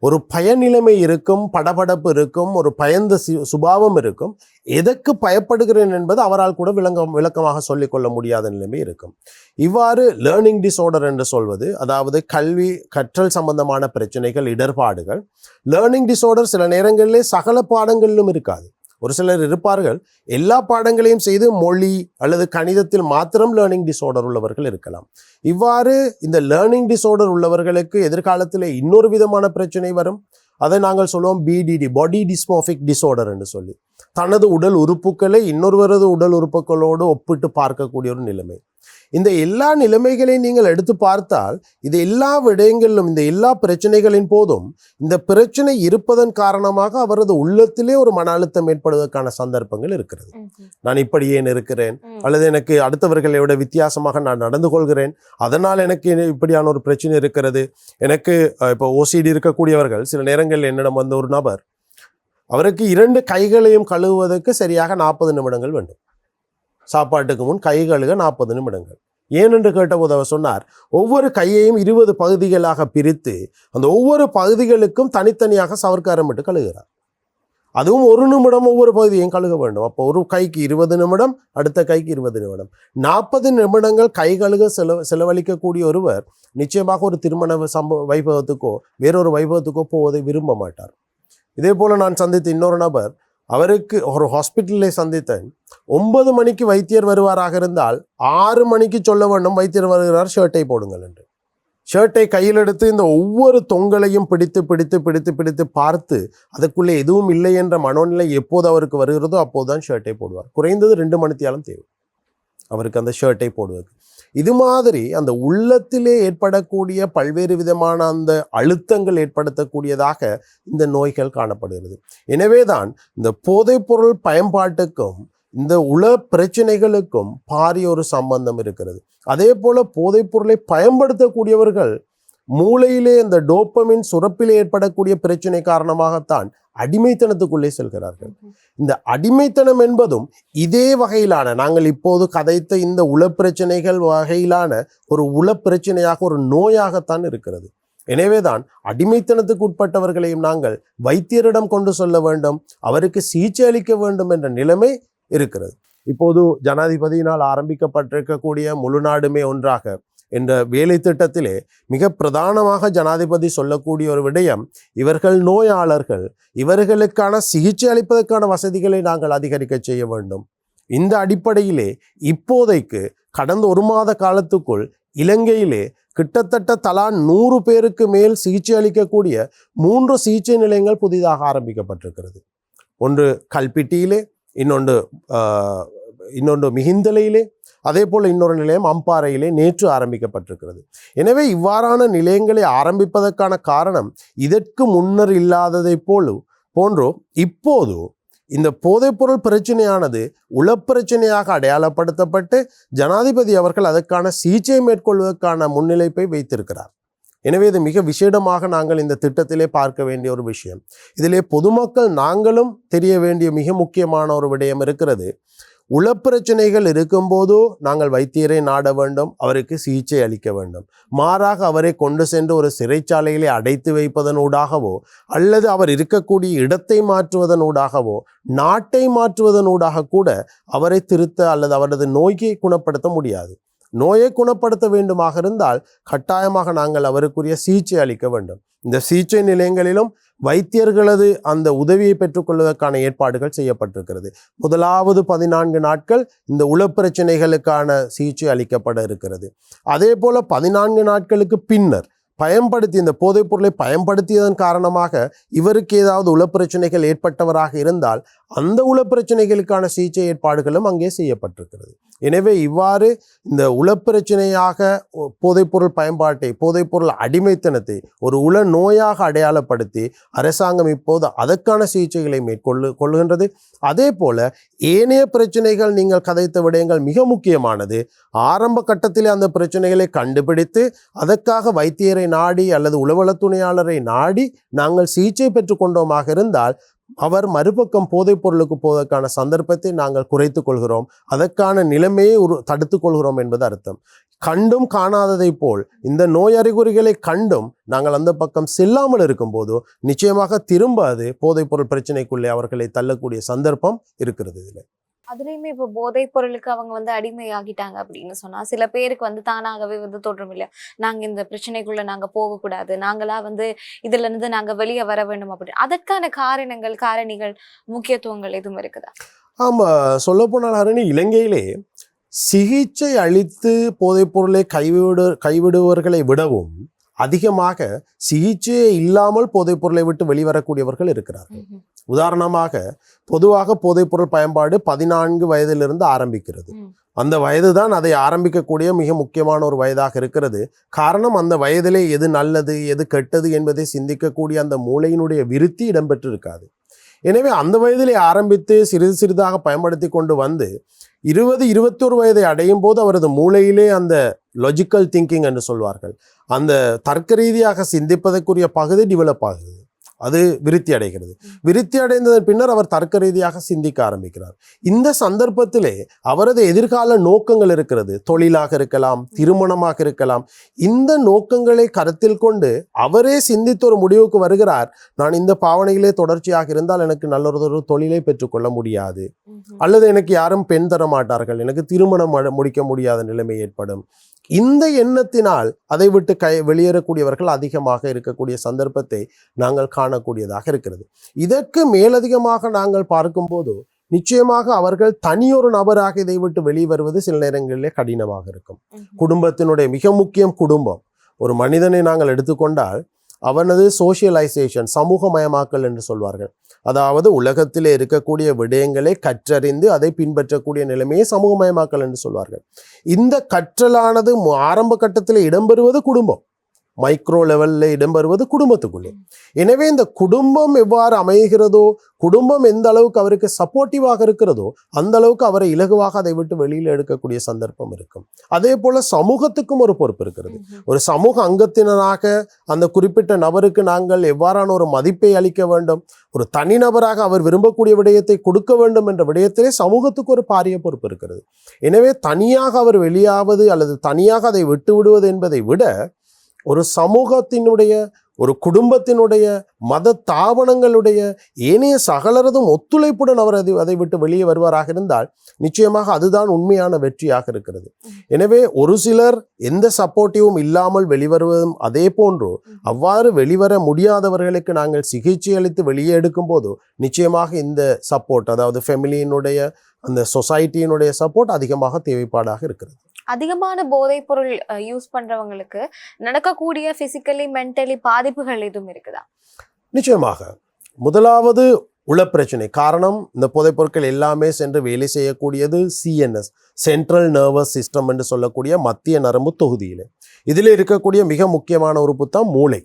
ஒரு பயநிலைமை இருக்கும், படபடப்பு இருக்கும், ஒரு பயந்த சுபாவம் இருக்கும். எதற்கு பயப்படுகிறேன் என்பது அவரால் கூட விளக்கமாக சொல்லிக்கொள்ள முடியாத நிலைமை இருக்கும். இவ்வாறு லேர்னிங் டிசார்டர் என்று சொல்வது, அதாவது கல்வி கற்றல் சம்பந்தமான பிரச்சனைகள், இடர்பாடுகள். லேர்னிங் டிசார்டர் சில நேரங்களிலே சகல பாடங்களிலும் இருக்காது. ஒரு சிலர் இருப்பார்கள், எல்லா பாடங்களையும் செய்து மொழி அல்லது கணிதத்தில் மாத்திரம் லேர்னிங் டிசார்டர் உள்ளவர்கள் இருக்கலாம். இவ்வாறு இந்த லேர்னிங் டிசார்டர் உள்ளவர்களுக்கு எதிர்காலத்தில் இன்னொரு விதமான பிரச்சனை வரும். அதை நாங்கள் சொல்லுவோம் பிடிடி, பாடி டிஸ்மார்பிக் டிசார்டர் என்று சொல்லி, தனது உடல் உறுப்புகளை இன்னொருவரது உடல் உறுப்புகளோடு ஒப்பிட்டு பார்க்கக்கூடிய ஒரு நிலைமை. இந்த எல்லா நிலைமைகளையும் நீங்கள் எடுத்து பார்த்தால், இது எல்லா விடயங்களிலும், இந்த எல்லா பிரச்சனைகளின் போதும் இந்த பிரச்சனை இருப்பதன் காரணமாக அவரது உள்ளத்திலே ஒரு மன அழுத்தம் ஏற்படுவதற்கான சந்தர்ப்பங்கள் இருக்கிறது. நான் இப்படி ஏன் இருக்கிறேன், அல்லது எனக்கு அடுத்தவர்களை விட வித்தியாசமாக நான் நடந்து கொள்கிறேன், அதனால் எனக்கு இப்படியான ஒரு பிரச்சனை இருக்கிறது. எனக்கு இப்போ ஓசிடி இருக்கக்கூடியவர்கள் சில நேரங்களில் என்னிடம் வந்த ஒரு நபர், அவருக்கு 2 கைகளையும் கழுவுவதற்கு சரியாக 40 நிமிடங்கள் வேண்டும். சாப்பாட்டுக்கு முன் கை கழுக 40 நிமிடங்கள். ஏனென்று கேட்டபோது அவர் சொன்னார், ஒவ்வொரு கையையும் 20 பகுதிகளாக பிரித்து அந்த ஒவ்வொரு பகுதிகளுக்கும் தனித்தனியாக சவர்க்காரம் விட்டு கழுகிறார். அதுவும் 1 நிமிடம் ஒவ்வொரு பகுதியையும் கழுக வேண்டும். அப்போ ஒரு கைக்கு 20 நிமிடம், அடுத்த கைக்கு 20 நிமிடம், 40 நிமிடங்கள் கை கழுக செலவழிக்கக்கூடிய ஒருவர் நிச்சயமாக ஒரு திருமண வைபவத்துக்கோ வேறொரு வைபவத்துக்கோ போவதை விரும்ப மாட்டார். இதே போல நான் சந்தித்த இன்னொரு நபர், அவருக்கு ஒரு ஹாஸ்பிட்டலில் சந்தித்தேன். 9 மணிக்கு வைத்தியர் வருவாராக இருந்தால் 6 மணிக்கு சொல்ல வேண்டும் வைத்தியர் வருகிறார், ஷர்ட்டை போடுங்கள் என்று. ஷர்ட்டை கையில் எடுத்து இந்த ஒவ்வொரு தொங்கலையும் பிடித்து பிடித்து பிடித்து பிடித்து பார்த்து அதுக்குள்ளே எதுவும் இல்லை என்ற மனோநிலை எப்போது அவருக்கு வருகிறதோ அப்போதுதான் ஷர்ட்டை போடுவார். குறைந்தது 2 மணித்தியாலும் தேவை அவருக்கு அந்த ஷர்ட்டை போடுவது. இது மாதிரி அந்த உள்ளத்திலே ஏற்படக்கூடிய பல்வேறு விதமான அந்த அழுத்தங்கள் ஏற்படுத்தக்கூடியதாக இந்த நோய்கள் காணப்படுகிறது. எனவேதான் இந்த போதைப்பொருள் பயன்பாட்டுக்கும் இந்த உள பிரச்சனைகளுக்கும் பாரிய ஒரு சம்பந்தம் இருக்கிறது. அதே போல போதைப்பொருளை பயன்படுத்தக்கூடியவர்கள் மூளையிலே இந்த டோப்பமின் சுரப்பிலே ஏற்படக்கூடிய பிரச்சனை காரணமாகத்தான் அடிமைத்தனத்துக்குள்ளே செல்கிறார்கள். இந்த அடிமைத்தனம் என்பதும் இதே வகையிலான, நாங்கள் இப்போது கதைத்த இந்த உளப்பிரச்சனைகள் வகையிலான ஒரு உளப்பிரச்சனையாக, ஒரு நோயாகத்தான் இருக்கிறது. எனவேதான் அடிமைத்தனத்துக்கு உட்பட்டவர்களையும் நாங்கள் வைத்தியரிடம் கொண்டு சொல்ல வேண்டும், அவருக்கு சிகிச்சை அளிக்க வேண்டும் என்ற நிலைமை இருக்கிறது. இப்போது ஜனாதிபதியினால் ஆரம்பிக்கப்பட்டிருக்கக்கூடிய முழு நாடுமே ஒன்றாக என்ற வேலை திட்டத்திலே மிக பிரதானமாக ஜனாதிபதி சொல்லக்கூடிய ஒரு விடயம், இவர்கள் நோயாளர்கள், இவர்களுக்கான சிகிச்சை அளிப்பதற்கான வசதிகளை நாங்கள் அதிகரிக்க செய்ய வேண்டும். இந்த அடிப்படையிலே இப்போதைக்கு கடந்த 1 மாத காலத்துக்குள் இலங்கையிலே கிட்டத்தட்ட தலா 100 பேருக்கு மேல் சிகிச்சை அளிக்கக்கூடிய 3 சிகிச்சை நிலையங்கள் புதிதாக ஆரம்பிக்கப்பட்டிருக்கிறது. ஒன்று கல்பிட்டியிலே, இன்னொன்று மிகிந்தலையிலே, அதே போல் இன்னொரு நிலையம் அம்பாறையிலே நேற்று ஆரம்பிக்கப்பட்டிருக்கிறது. எனவே இவ்வாறான நிலையங்களை ஆரம்பிப்பதற்கான காரணம் இதற்கு முன்னர் இல்லாததை போன்றோ இப்போது இந்த போதைப்பொருள் பிரச்சனையானது உளப்பிரச்சனையாக அடையாளப்படுத்தப்பட்டு ஜனாதிபதி அவர்கள் அதற்கான சிகிச்சை மேற்கொள்வதற்கான முன்னிலைப்பை வைத்திருக்கிறார். எனவே இது மிக விசேடமாக நாங்கள் இந்த திட்டத்திலே பார்க்க வேண்டிய ஒரு விஷயம். இதிலே பொதுமக்கள் நாங்களும் தெரிய வேண்டிய மிக முக்கியமான ஒரு விடயம் இருக்கிறது. உளப்பிரச்சனைகள் இருக்கும்போதோ நாங்கள் வைத்தியரை நாட வேண்டும், அவருக்கு சிகிச்சை அளிக்க வேண்டும். மாறாக அவரை கொண்டு சென்று ஒரு சிறைச்சாலையிலே அடைத்து வைப்பதனூடாகவோ அல்லது அவர் இருக்கக்கூடிய இடத்தை மாற்றுவதனூடாகவோ நாட்டை மாற்றுவதனூடாக கூட அவரை திருத்த அல்லது அவரது நோயை குணப்படுத்த முடியாது. நோயை குணப்படுத்த வேண்டுமாக இருந்தால் கட்டாயமாக நாங்கள் அவருக்குரிய சிகிச்சை அளிக்க வேண்டும். இந்த சிகிச்சை நிலையங்களிலும் வைத்தியர்களது அந்த உதவியை பெற்றுக்கொள்வதற்கான ஏற்பாடுகள் செய்யப்பட்டிருக்கிறது. முதலாவது 14 நாட்கள் இந்த உளப்பிரச்சனைகளுக்கான சிகிச்சை அளிக்கப்பட இருக்கிறது. அதே போல 14 நாட்களுக்கு பின்னர் இந்த போதைப் பொருளை பயன்படுத்தியதன் காரணமாக இவருக்கு ஏதாவது உளப்பிரச்சனைகள் ஏற்பட்டவராக இருந்தால் அந்த உளப்பிரச்சனைகளுக்கான சிகிச்சை ஏற்பாடுகளும் அங்கே செய்யப்பட்டிருக்கிறது. எனவே இவ்வாறு இந்த உளப்பிரச்சனையாக போதைப்பொருள் பயன்பாட்டை, போதைப்பொருள் அடிமைத்தனத்தை ஒரு உள நோயாக அடையாளப்படுத்தி அரசாங்கம் இப்போது அதற்கான சிகிச்சைகளை கொள்கின்றது. அதே போல ஏனைய பிரச்சனைகள், நீங்கள் கதைத்த விடயங்கள் மிக முக்கியமானது. ஆரம்ப கட்டத்திலே அந்த பிரச்சனைகளை கண்டுபிடித்து அதற்காக வைத்தியரை நாடி அல்லது உளவள துணையாளரை நாடி நாங்கள் சிகிச்சை பெற்றுக்கொண்டோமாக இருந்தால் அவர் மறுபக்கம் போதைப் பொருளுக்கு போவதற்கான சந்தர்ப்பத்தை நாங்கள் குறைத்து கொள்கிறோம், அதற்கான நிலைமையை தடுத்து கொள்கிறோம் என்பது அர்த்தம். கண்டும் காணாததை போல் இந்த நோய் அறிகுறிகளை கண்டும் நாங்கள் அந்த பக்கம் செல்லாமல் இருக்கும்போது நிச்சயமாக திரும்ப அது போதைப் பொருள் பிரச்சனைக்குள்ளே அவர்களை தள்ளக்கூடிய சந்தர்ப்பம் இருக்கிறது. இதில் அதுலயுமே இப்போ போதைப் பொருளுக்கு அவங்க வந்து அடிமையாகிட்டாங்க அப்படின்னு சொன்னா சில பேருக்கு வந்து தானாகவே வந்து தோன்றும் இல்லையா, நாங்க இந்த பிரச்சனைக்குள்ள நாங்க போகக்கூடாது, நாங்களா வந்து இதுல இருந்து நாங்க வெளியே வர வேண்டும் அப்படின்னு. அதற்கான காரணிகள் முக்கியத்துவங்கள் எதுவும் இருக்குதா? ஆமா, சொல்ல போனால் ஹரணி, இலங்கையிலே சிகிச்சை அளித்து போதைப் பொருளை கைவிடுவர்களை விடவும் அதிகமாக சிகிச்சையே இல்லாமல் போதைப் பொருளை விட்டு வெளிவரக்கூடியவர்கள் இருக்கிறார்கள். உதாரணமாக பொதுவாக போதைப்பொருள் பயன்பாடு 14 வயதிலிருந்து ஆரம்பிக்கிறது. அந்த வயது தான் அதை ஆரம்பிக்கக்கூடிய மிக முக்கியமான ஒரு வயதாக இருக்கிறது. காரணம், அந்த வயதிலே எது நல்லது எது கெட்டது என்பதை சிந்திக்கக்கூடிய அந்த மூளையினுடைய விருத்தி இடம்பெற்றிருக்காது. எனவே அந்த வயதிலே ஆரம்பித்து சிறிது சிறிதாக பயன்படுத்தி கொண்டு வந்து 20-21 வயதை அடையும் போது அவரது மூளையிலே அந்த லாஜிக்கல் திங்கிங் என்று சொல்வார்கள், அந்த தர்க்க ரீதியாக சிந்திப்பதற்குரிய பகுதி டெவலப் ஆகுது. அது விருத்தி அடைகிறது. விருத்தி அடைந்ததன் பின்னர் அவர் தர்க்க ரீதியாக சிந்திக்க ஆரம்பிக்கிறார். இந்த சந்தர்ப்பத்திலே அவரது எதிர்கால நோக்கங்கள் இருக்கிறது. தொழிலாக இருக்கலாம், திருமணமாக இருக்கலாம். இந்த நோக்கங்களை கருத்தில் கொண்டு அவரே சிந்தித்து ஒரு முடிவுக்கு வருகிறார். நான் இந்த பாவனையிலே தொடர்ச்சியாக இருந்தால் எனக்கு நல்லொரு தொழிலை பெற்றுக்கொள்ள முடியாது, அல்லது எனக்கு யாரும் பெண் தர மாட்டார்கள், எனக்கு திருமணம் முடிக்க முடியாத நிலைமை ஏற்படும். இந்த எண்ணத்தினால் அதை விட்டு வெளியேறக்கூடியவர்கள் அதிகமாக இருக்கக்கூடிய சந்தர்ப்பத்தை நாங்கள் காணக்கூடியதாக இருக்கிறது. இதற்கு மேலதிகமாக நாங்கள் பார்க்கும்போது நிச்சயமாக அவர்கள் தனியொரு நபராக இதை விட்டு வெளிவருவது சில நேரங்களிலே கடினமாக இருக்கும். குடும்பத்தினுடைய மிக முக்கியம் குடும்பம். ஒரு மனிதனை நாங்கள் எடுத்துக்கொண்டால் அவனது சோசியலைசேஷன், சமூகமயமாக்கல் என்று சொல்வார்கள். அதாவது உலகத்திலே இருக்கக்கூடிய விடயங்களை கற்றறிந்து அதை பின்பற்றக்கூடிய நிலைமையை சமூகமயமாக்கல் என்று சொல்வார்கள். இந்த கற்றலானது ஆரம்ப கட்டத்தில் இடம்பெறுவது குடும்பம், மைக்ரோ லெவலில் இடம்பெறுவது குடும்பத்துக்குள்ளே. எனவே இந்த குடும்பம் எவ்வாறு அமைகிறதோ, குடும்பம் எந்த அளவுக்கு அவருக்கு சப்போர்ட்டிவாக இருக்கிறதோ அந்த அளவுக்கு அவரை இலகுவாக அதை விட்டு வெளியில் எடுக்கக்கூடிய சந்தர்ப்பம் இருக்கும். அதே போல சமூகத்துக்கும் ஒரு பொறுப்பு இருக்கிறது. ஒரு சமூக அங்கத்தினராக அந்த குறிப்பிட்ட நபருக்கு நாங்கள் எவ்வாறான ஒரு மதிப்பை அளிக்க வேண்டும், ஒரு தனிநபராக அவர் விரும்பக்கூடிய விடயத்தை கொடுக்க வேண்டும் என்ற விடயத்திலே சமூகத்துக்கு ஒரு பாரிய பொறுப்பு இருக்கிறது. எனவே தனியாக அவர் வெளியாவது அல்லது தனியாக அதை விட்டு விடுவது என்பதை விட ஒரு சமூகத்தினுடைய, ஒரு குடும்பத்தினுடைய, மத தாபனங்களுடைய ஏனைய சகலரதும் ஒத்துழைப்புடன் அவர் அதை விட்டு வெளியே வருவாராக இருந்தால் நிச்சயமாக அதுதான் உண்மையான வெற்றியாக இருக்கிறது. எனவே ஒரு சிலர் எந்த சப்போர்ட்டிவும் இல்லாமல் வெளிவருவதும் அதே போன்று அவ்வாறு வெளிவர முடியாதவர்களுக்கு நாங்கள் சிகிச்சை அளித்து வெளியே எடுக்கும் போது நிச்சயமாக இந்த சப்போர்ட், அதாவது ஃபேமிலியினுடைய அந்த சொசைட்டியினுடைய சப்போர்ட் அதிகமாக தேவைப்பாடாக இருக்கிறது. அதிகமான போதைப் பொருள் யூஸ் பண்றவங்களுக்கு நடக்கக்கூடிய பிசிக்கலி மென்டலி பாதிப்புகள் எதுவும் இருக்குதா? நிச்சயமாக. முதலாவது உளப்பிரச்சனை. காரணம், இந்த போதைப் பொருட்கள் எல்லாமே சென்று வேலை செய்யக்கூடியது CNS, சென்ட்ரல் நர்வஸ் சிஸ்டம் என்று சொல்லக்கூடிய மத்திய நரம்பு தொகுதியில். இதில் இருக்கக்கூடிய மிக முக்கியமான உறுப்பு தான் மூளை.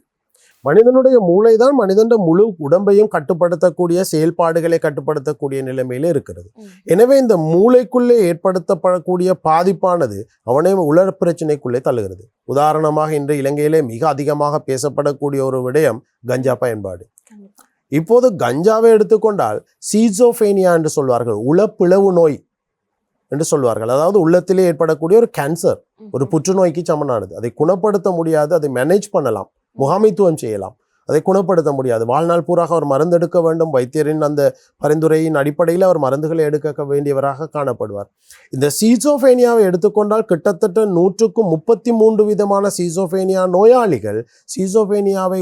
மனிதனுடைய மூளை தான் மனிதன் முழு உடம்பையும் கட்டுப்படுத்தக்கூடிய, செயல்பாடுகளை கட்டுப்படுத்தக்கூடிய நிலைமையில இருக்கிறது. எனவே இந்த மூளைக்குள்ளே ஏற்படுத்தப்படக்கூடிய பாதிப்பானது அவனை உலர் பிரச்சனைக்குள்ளே தள்ளுகிறது. உதாரணமாக இன்று இலங்கையிலே மிக அதிகமாக பேசப்படக்கூடிய ஒரு விடயம் கஞ்சா பயன்பாடு. இப்போது கஞ்சாவை எடுத்துக்கொண்டால் சீசோஃபேனியா என்று சொல்வார்கள், உளப்பிளவு நோய் என்று சொல்வார்கள். அதாவது உள்ளத்திலே ஏற்படக்கூடிய ஒரு கேன்சர், ஒரு புற்றுநோய்க்கு சமனானது. அதை குணப்படுத்த முடியாது, அதை மேனேஜ் பண்ணலாம், முகாமைத்துவம் செய்யலாம், அதை குணப்படுத்த முடியாது. வாழ்நாள் பூராக அவர் மருந்து எடுக்க வேண்டும். வைத்தியரின் அந்த பரிந்துரையின் அடிப்படையில் அவர் மருந்துகளை எடுக்க வேண்டியவராக காணப்படுவார். இந்த சீசோஃபேனியாவை எடுத்துக்கொண்டால் கிட்டத்தட்ட 133 விதமான சீசோஃபேனியா நோயாளிகள் சீசோஃபேனியாவை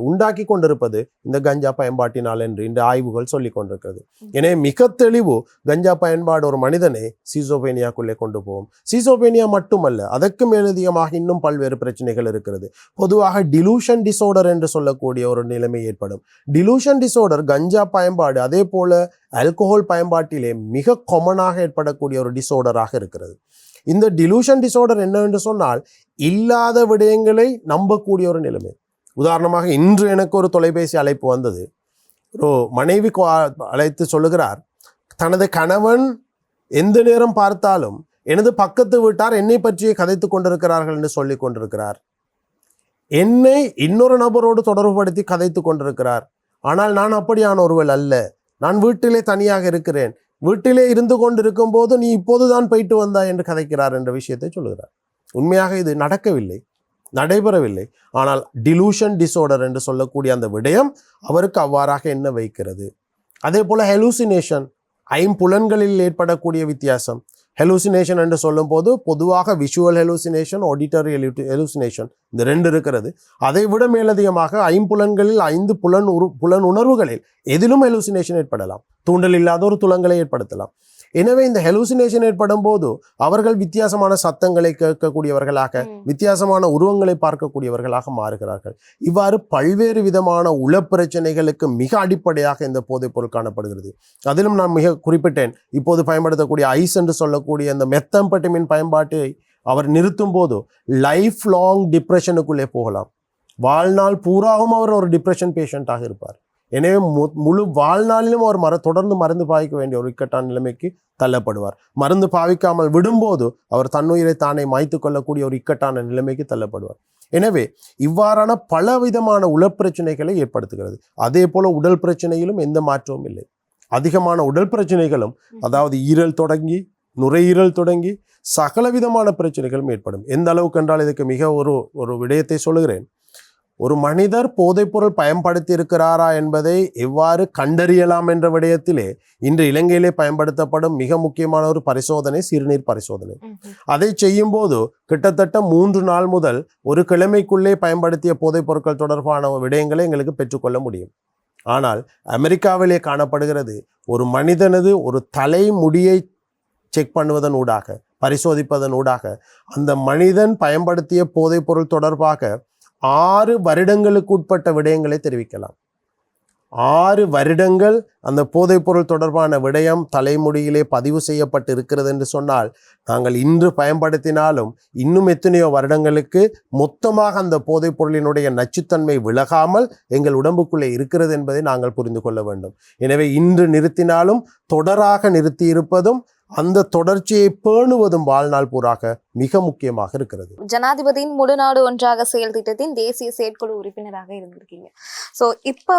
உண்டாக்கி கொண்டிருப்பது இந்த கஞ்சா பயன்பாட்டினால் என்று இந்த ஆய்வுகள் சொல்லிக் கொண்டிருக்கிறது. எனவே மிக தெளிவு, கஞ்சா பயன்பாடு ஒரு மனிதனை சீசோஃபேனியாக்குள்ளே கொண்டு போகும். சீசோஃபேனியா மட்டுமல்ல, அதற்கு மேலதிகமாக இன்னும் பல்வேறு பிரச்சனைகள் இருக்கிறது. பொதுவாக டிலூஷன் டிஸார்டர் என்று சொல்லக்கூடிய ஒரு நிலைமை ஏற்படும். டிலூஷன் டிஸார்டர், கஞ்சா பயன்பாடு, அதே போல ஆல்கோஹால் பயன்பாட்டிலே மிக காமனாக ஏற்படக்கூடிய ஒரு டிஸார்டராக இருக்கிறது. இந்த டிலூஷன் டிஸார்டர் என்னவென்று சொன்னால் இல்லாத விடயங்களை நம்பக்கூடிய ஒரு நிலைமை. உதாரணமாக இன்று எனக்கு ஒரு தொலைபேசி அழைப்பு வந்தது. ஒரு மனைவி அழைத்து சொல்லுகிறார், தனது கணவன் எந்த நேரம் பார்த்தாலும் எனது பக்கத்து வீட்டார் என்னை பற்றியே கதைத்து கொண்டிருக்கிறார்கள் என்று சொல்லிக் கொண்டிருக்கிறார். என்னை இன்னொரு நபரோடு தொடர்புபடுத்தி கதைத்து கொண்டிருக்கிறார். ஆனால் நான் அப்படியான ஒருவள் அல்ல. நான் வீட்டிலே தனியாக இருக்கிறேன். வீட்டிலே இருந்து கொண்டிருக்கும் போது நீ இப்போதுதான் போயிட்டு வந்தாய் என்று கதைக்கிறார் என்ற விஷயத்தை சொல்லுகிறார். உண்மையாக இது நடக்கவில்லை, நடைபெறவில்லை. ஆனால் டிலூஷன் டிஸார்டர் என்று சொல்லக்கூடிய அந்த விடயம் அவருக்கு அவ்வாறாக என்ன வைக்கிறது. அதே போல ஹெலூசினேஷன், ஐம்புலன்களில் ஏற்படக்கூடிய வித்தியாசம். ஹெலூசினேஷன் என்று சொல்லும் போது பொதுவாக விஷுவல் ஹெலூசினேஷன், ஆடிட்டரி ஹெலூசினேஷன், இந்த ரெண்டு இருக்கிறது. அதை விட மேலதிகமாக ஐம்புலன்களில் 5 புலன் உணர்வுகளில் எதிலும் ஹெலூசினேஷன் ஏற்படலாம். தூண்டல் இல்லாத ஒரு துலங்களை ஏற்படுத்தலாம். எனவே இந்த ஹெலூசினேஷன் ஏற்படும் போது அவர்கள் வித்தியாசமான சத்தங்களை கேட்கக்கூடியவர்களாக, வித்தியாசமான உருவங்களை பார்க்கக்கூடியவர்களாக மாறுகிறார்கள். இவ்வாறு பல்வேறு விதமான உளப்பிரச்சனைகளுக்கு மிக அடிப்படையாக இந்த போதைப் பொருள் காணப்படுகிறது. அதிலும் நான் மிக குறிப்பிட்டேன், இப்போது பயன்படுத்தக்கூடிய ஐஸ் என்று சொல்லக்கூடிய இந்த மெத்தம்பெட்டமின் பயன்பாட்டை அவர் நிறுத்தும் போது லைஃப் லாங் டிப்ரெஷனுக்குள்ளே போகலாம். வாழ்நாள் பூராவும் அவர் ஒரு டிப்ரெஷன் பேஷண்டாக இருப்பார். எனவே முழு வாழ்நாளிலும் அவர் தொடர்ந்து மருந்து பாவிக்க வேண்டிய ஒரு இக்கட்டான நிலைமைக்கு தள்ளப்படுவார். மருந்து பாவிக்காமல் விடும்போது அவர் தன்னுயிரை தானே மாய்த்து கொள்ளக்கூடிய ஒரு இக்கட்டான நிலைமைக்கு தள்ளப்படுவார். எனவே இவ்வாறான பலவிதமான உடற்பிரச்சனைகளை ஏற்படுத்துகிறது. அதே போல உடல் பிரச்சனையிலும் எந்த மாற்றமும் இல்லை. அதிகமான உடல் பிரச்சனைகளும், அதாவது ஈரல் தொடங்கி நுரையீரல் தொடங்கி சகலவிதமான பிரச்சனைகளும் ஏற்படும். எந்த அளவுக்கு என்றால் இதுக்கு மிக ஒரு விடயத்தை சொல்லுகிறேன். ஒரு மனிதர் போதைப்பொருள் பயன்படுத்தி இருக்கிறாரா என்பதை எவ்வாறு கண்டறியலாம் என்ற விடயத்திலே இன்று இலங்கையிலே பயன்படுத்தப்படும் மிக முக்கியமான ஒரு பரிசோதனை சிறுநீர் பரிசோதனை. அதை செய்யும் போது கிட்டத்தட்ட 3 நாள் முதல் ஒரு கிழமைக்குள்ளே பயன்படுத்திய போதைப் பொருட்கள் தொடர்பான விடயங்களை எங்களுக்கு பெற்றுக்கொள்ள முடியும். ஆனால் அமெரிக்காவிலே காணப்படுகிறது, ஒரு மனிதனது ஒரு தலைமுடியை செக் பண்ணுவதன் ஊடாக, பரிசோதிப்பதன் ஊடாக அந்த மனிதன் பயன்படுத்திய போதைப் பொருள் தொடர்பாக 6 வருடங்களுக்கு உட்பட்ட விடயங்களை தெரிவிக்கலாம். 6 வருடங்கள் அந்த போதைப் பொருள் தொடர்பான விடயம் தலைமுடியிலே பதிவு செய்யப்பட்டு இருக்கிறது என்று சொன்னால், நாங்கள் இன்று பயன்படுத்தினாலும் இன்னும் எத்தனையோ வருடங்களுக்கு மொத்தமாக அந்த போதைப் பொருளினுடைய நச்சுத்தன்மை விலகாமல் எங்கள் உடம்புக்குள்ளே இருக்கிறது என்பதை நாங்கள் புரிந்து கொள்ள வேண்டும். எனவே இன்று நிறுத்தினாலும் தொடராக நிறுத்தி இருப்பதும் அந்த தொடர்ச்சியை பேணுவதும் வாழ்நாள் பூராக மிக முக்கியமாக இருக்கிறது. ஜனாதிபதியின் முழு நாடு ஒன்றாக செயல் திட்டத்தின் தேசிய செயற்குழு உறுப்பினராக இருந்திருக்கீங்க. ஸோ இப்போ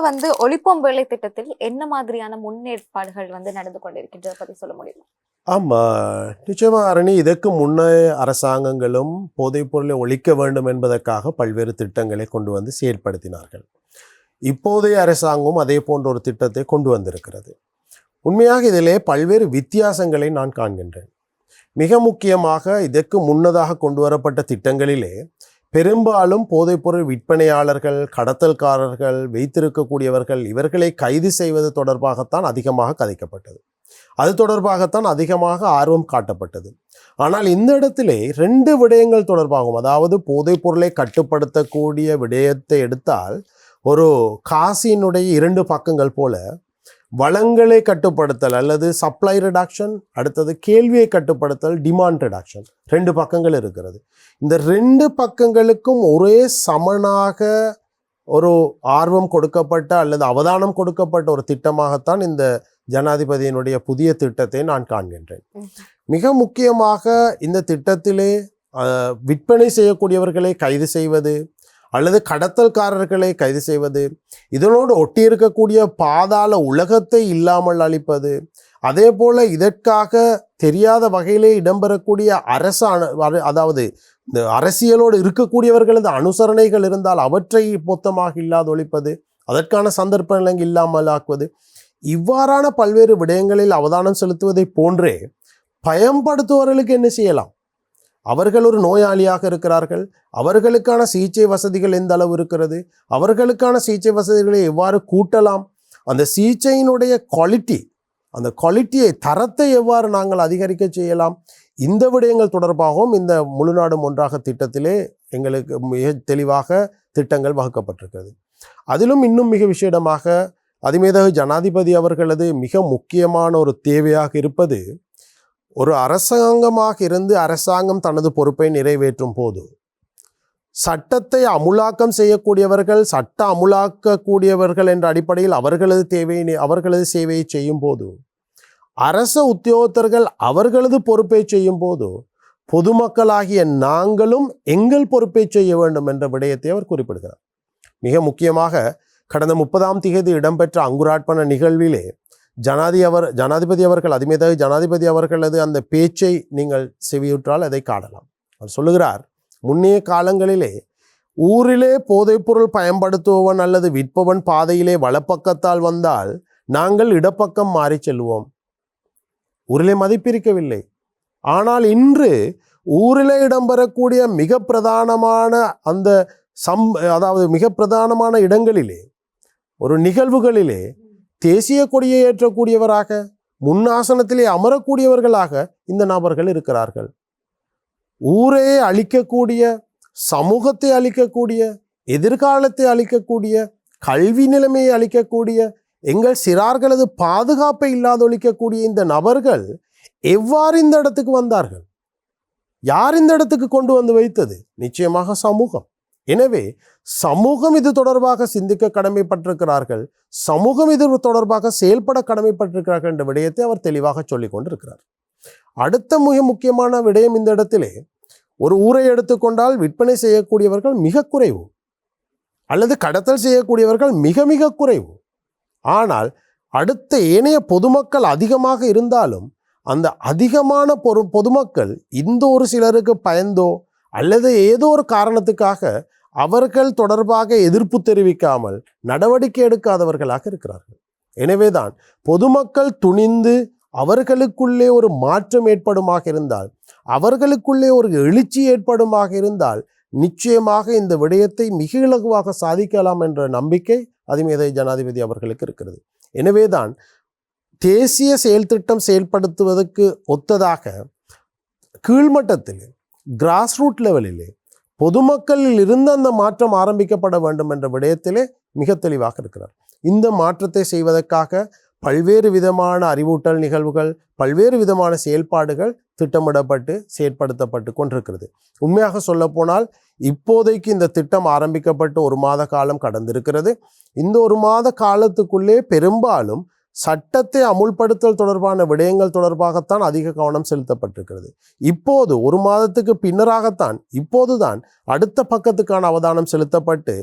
ஒழிப்போம் வேலை திட்டத்தில் என்ன மாதிரியான முன்னேற்பாடுகள் நடந்து கொண்டிருக்கின்றத பற்றி சொல்ல முடியுமா? ஆமாம், நிச்சயமாக அரணி. இதற்கு முன்னே அரசாங்கங்களும் போதைப் பொருளை ஒழிக்க வேண்டும் என்பதற்காக பல்வேறு திட்டங்களை கொண்டு வந்து செயல்படுத்தினார்கள். இப்போதைய அரசாங்கம் அதே போன்ற ஒரு திட்டத்தை கொண்டு வந்திருக்கிறது. உண்மையாக இதிலே பல்வேறு வித்தியாசங்களை நான் காண்கின்றேன். மிக முக்கியமாக இதற்கு முன்னதாக கொண்டு வரப்பட்ட திட்டங்களிலே பெரும்பாலும் போதைப்பொருள் விற்பனையாளர்கள், கடத்தல்காரர்கள், வைத்திருக்கக்கூடியவர்கள் இவர்களை கைது செய்வது தொடர்பாகத்தான் அதிகமாக கதைக்கப்பட்டது. அது தொடர்பாகத்தான் அதிகமாக ஆர்வம் காட்டப்பட்டது. ஆனால் இந்த இடத்திலே 2 விடயங்கள் தொடர்பாகும். அதாவது போதைப் பொருளை கட்டுப்படுத்தக்கூடிய விடயத்தை எடுத்தால் ஒரு காசியினுடைய 2 பக்கங்கள் போல வளங்களை கட்டுப்படுத்தல் அல்லது சப்ளை ரிடக்ஷன், அடுத்தது கேள்வியை கட்டுப்படுத்தல், டிமாண்ட் ரிடக்ஷன், 2 பக்கங்கள் இருக்கிறது. இந்த 2 பக்கங்களுக்கும் ஒரே சமனாக ஒரு ஆர்வம் கொடுக்கப்பட்ட அல்லது அவதானம் கொடுக்கப்பட்ட ஒரு திட்டமாகத்தான் இந்த ஜனாதிபதியினுடைய புதிய திட்டத்தை நான் காண்கின்றேன். மிக முக்கியமாக இந்த திட்டத்திலே விற்பனை செய்யக்கூடியவர்களை கைது செய்வது அல்லது கடத்தல்காரர்களை கைது செய்வது, இதனோடு ஒட்டி இருக்கக்கூடிய பாதாள உலகத்தை இல்லாமல் அளிப்பது, அதே போல இதற்காக தெரியாத வகையிலே இடம்பெறக்கூடிய அதாவது இந்த அரசியலோடு இருக்கக்கூடியவர்களது அனுசரணைகள் இருந்தால் அவற்றை மொத்தமாக இல்லாது ஒழிப்பது, அதற்கான சந்தர்ப்பங்கள் இல்லாமல் ஆக்குவது, இவ்வாறான பல்வேறு விடயங்களில் அவதானம் செலுத்துவதை போன்றே பயன்படுத்துபவர்களுக்கு என்ன செய்யலாம்? அவர்கள் ஒரு நோயாளியாக இருக்கிறார்கள், அவர்களுக்கான சிகிச்சை வசதிகள் எந்த அளவு இருக்கிறது, அவர்களுக்கான சிகிச்சை வசதிகளை எவ்வாறு கூட்டலாம், அந்த சிகிச்சையினுடைய அந்த குவாலிட்டியை தரத்தை எவ்வாறு நாங்கள் அதிகரிக்க செய்யலாம், இந்த விடயங்கள் தொடர்பாகவும் இந்த முழு நாடும் ஒன்றாக திட்டத்திலே எங்களுக்கு மிக தெளிவாக திட்டங்கள் வகுக்கப்பட்டிருக்கிறது. அதிலும் இன்னும் மிக விசேடமாக அதிமேதகு ஜனாதிபதி அவர்களது மிக முக்கியமான ஒரு தேவையாக இருப்பது, ஒரு அரசாங்கமாக இருந்து அரசாங்கம் தனது பொறுப்பை நிறைவேற்றும் போது சட்டத்தை அமுலாக்கம் செய்யக்கூடியவர்கள், சட்ட அமுலாக்கக்கூடியவர்கள் என்ற அடிப்படையில் அவர்களது சேவையை செய்யும் போது, அரச உத்தியோகத்தர்கள் அவர்களது பொறுப்பை செய்யும் போது, பொதுமக்களாகிய நாங்களும் எங்கள் பொறுப்பை செய்ய வேண்டும் என்ற விடயத்தை அவர் குறிப்பிடுகிறார். மிக முக்கியமாக கடந்த 30ஆம் தேதி இடம்பெற்ற அங்குரார்ப்பண நிகழ்விலே ஜனாதிபதி அவர்கள் அதிமேதகு ஜனாதிபதி அவர்களது அந்த பேச்சை நீங்கள் செவியுற்றால் அதை காணலாம். அவர் சொல்லுகிறார், முன்னைய காலங்களிலே ஊரிலே போதைப்பொருள் பயன்படுத்துபவன் அல்லது விற்பவன் பாதையிலே வலப்பக்கத்தால் வந்தால் நாங்கள் இடப்பக்கம் மாறி செல்வோம். ஊரிலே மதிப்பிருக்கவில்லை. ஆனால் இன்று ஊரிலே இடம்பெறக்கூடிய மிக பிரதானமான அதாவது மிக பிரதானமான இடங்களிலே, ஒரு நிகழ்வுகளிலே தேசிய கொடியை ஏற்றக்கூடியவராக, முன்னாசனத்திலே அமரக்கூடியவர்களாக இந்த நபர்கள் இருக்கிறார்கள். ஊரையே அழிக்கக்கூடிய, சமூகத்தை அழிக்கக்கூடிய, எதிர்காலத்தை அழிக்கக்கூடிய, கல்வி நிலைமையை அழிக்கக்கூடிய, எங்கள் சிறார்களது பாதுகாப்பை இல்லாதொழிக்கக்கூடிய இந்த நபர்கள் எவ்வாறு இந்த இடத்துக்கு வந்தார்கள்? யார் இந்த இடத்துக்கு கொண்டு வந்து வைத்தது? நிச்சயமாக சமூகம். எனவே சமூகம் இது தொடர்பாக சிந்திக்க கடமைப்பட்டிருக்கிறார்கள், சமூகம் இது தொடர்பாக செயல்பட கடமைப்பட்டிருக்கிறார்கள் என்ற விடயத்தை அவர் தெளிவாக சொல்லிக் கொண்டிருக்கிறார். அடுத்த மிக முக்கியமான விடயம் இந்த இடத்திலே, ஒரு ஊரை எடுத்துக்கொண்டால் விற்பனை செய்யக்கூடியவர்கள் மிக குறைவு, அல்லது கடத்தல் செய்யக்கூடியவர்கள் மிக மிக குறைவு. ஆனால் அடுத்த ஏனைய பொதுமக்கள் அதிகமாக இருந்தாலும் அந்த அதிகமான பொதுமக்கள் இந்த ஒரு சிலருக்கு பயந்தோ அல்லது ஏதோ ஒரு காரணத்துக்காக அவர்கள் தொடர்பாக எதிர்ப்பு தெரிவிக்காமல் நடவடிக்கை எடுக்காதவர்களாக இருக்கிறார்கள். எனவேதான் பொதுமக்கள் துணிந்து அவர்களுக்குள்ளே ஒரு மாற்றம் ஏற்படுமாக இருந்தால், அவர்களுக்குள்ளே ஒரு எழுச்சி ஏற்படுமாக இருந்தால் நிச்சயமாக இந்த விடயத்தை மிக இலகுவாக சாதிக்கலாம் என்ற நம்பிக்கை அதிமேதை ஜனாதிபதி அவர்களுக்கு இருக்கிறது. எனவேதான் தேசிய செயல் திட்டம் செயல்படுத்துவதற்கு ஒத்ததாக கீழ்மட்டத்தில் கிராஸ் ரூட் லெவலிலே பொதுமக்களில் இருந்து அந்த மாற்றம் ஆரம்பிக்கப்பட வேண்டும் என்ற விடயத்திலே மிக தெளிவாக இருக்கிறார். இந்த மாற்றத்தை செய்வதற்காக பல்வேறு விதமான அறிவூட்டல் நிகழ்வுகள், பல்வேறு விதமான செயல்பாடுகள் திட்டமிடப்பட்டு செயற்படுத்தப்பட்டு கொண்டிருக்கிறது. உண்மையாக சொல்ல போனால் இப்போதைக்கு இந்த திட்டம் ஆரம்பிக்கப்பட்டு 1 மாத காலம் கடந்திருக்கிறது. இந்த 1 மாத காலத்துக்குள்ளே பெரும்பாலும் சட்டத்தை அமுல்படுத்தல் தொடர்பான விடயங்கள் தொடர்பாகத்தான் அதிக கவனம் செலுத்தப்பட்டிருக்கிறது. இப்போது 1 மாதத்துக்கு பின்னராகத்தான் இப்போதுதான் அடுத்த பக்கத்துக்கான அவதானம் செலுத்தப்பட்டு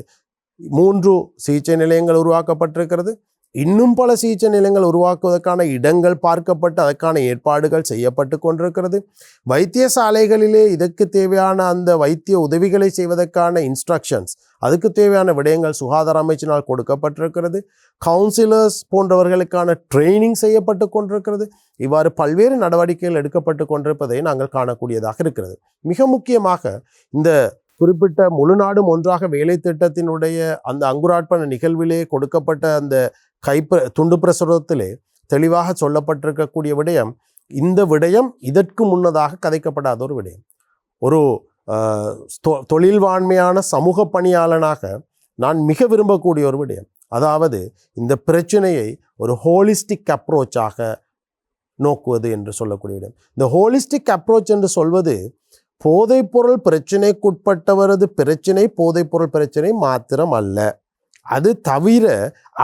3 சிகிச்சை நிலையங்கள் உருவாக்கப்பட்டிருக்கிறது. இன்னும் பல சிகிச்சை நிலையங்கள் உருவாக்குவதற்கான இடங்கள் பார்க்கப்பட்டு அதற்கான ஏற்பாடுகள் செய்யப்பட்டு கொண்டிருக்கிறது. வைத்தியசாலைகளிலே இதற்கு தேவையான அந்த வைத்திய உதவிகளை செய்வதற்கான இன்ஸ்ட்ரக்ஷன்ஸ், அதுக்கு தேவையான விடயங்கள் சுகாதார அமைச்சினால் கொடுக்கப்பட்டிருக்கிறது. கவுன்சிலர்ஸ் போன்றவர்களுக்கான ட்ரைனிங் செய்யப்பட்டு கொண்டிருக்கிறது. இவ்வாறு பல்வேறு நடவடிக்கைகள் எடுக்கப்பட்டு கொண்டிருப்பதை நாங்கள் காணக்கூடியதாக இருக்கிறது. மிக முக்கியமாக இந்த குறிப்பிட்ட முழுநாடும் ஒன்றாக வேலை திட்டத்தினுடைய அந்த அங்குரார்ப்பண நிகழ்விலே கொடுக்கப்பட்ட அந்த துண்டு பிரசுரத்திலே தெளிவாக சொல்லப்பட்டிருக்கக்கூடிய விடயம், இந்த விடயம் இதற்கு முன்னதாக கதைக்கப்படாத ஒரு விடயம். ஒரு தொழில்வாண்மையான சமூக பணியாளனாக நான் மிக விரும்பக்கூடிய ஒரு விடயம், அதாவது இந்த பிரச்சனையை ஒரு ஹோலிஸ்டிக் அப்ரோச்சாக நோக்குவது என்று சொல்லக்கூடிய விடயம். இந்த ஹோலிஸ்டிக் அப்ரோச் என்று சொல்வது போதைப்பொருள் பிரச்சனைக்குட்பட்டவரது பிரச்சனை போதைப்பொருள் பிரச்சனை மாத்திரம் அல்ல, அது தவிர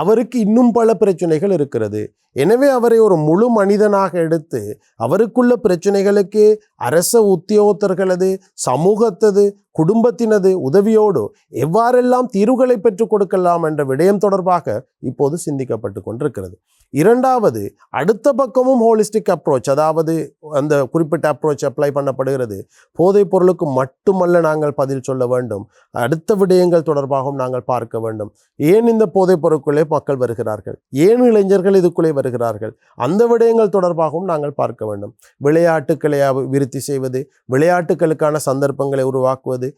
அவருக்கு இன்னும் பல பிரச்சனைகள் இருக்கிறது. எனவே அவரை ஒரு முழு மனிதனாக எடுத்து அவருக்குள்ள பிரச்சனைகளுக்கு அரச உத்தியோகத்தர்களது, சமூகத்தது, குடும்பத்தினது உதவியோடு எவ்வாறெல்லாம் தீர்வுகளை பெற்றுக் கொடுக்கலாம் என்ற விடயம் தொடர்பாக இப்போது சிந்திக்கப்பட்டு கொண்டிருக்கிறது. இரண்டாவது, அடுத்த பக்கமும் ஹோலிஸ்டிக் அப்ரோச், அதாவது அந்த குறிப்பிட்ட அப்ரோச் அப்ளை பண்ணப்படுகிறது. போதைப் பொருளுக்கு மட்டுமல்ல நாங்கள் பதில் சொல்ல வேண்டும், அடுத்த விடயங்கள் தொடர்பாகவும் நாங்கள் பார்க்க வேண்டும். ஏன் இந்த போதைப் பொருட்களே மக்கள் வருகிறார்கள், ஏன் இளைஞர்கள் இதுக்குள்ளே வருகிறார்கள், அந்த விடயங்கள் தொடர்பாகவும் நாங்கள் பார்க்க வேண்டும். விளையாட்டுக்களை விருத்தி செய்வது, விளையாட்டுகளுக்கான சந்தர்ப்பங்களை உருவாக்குவது,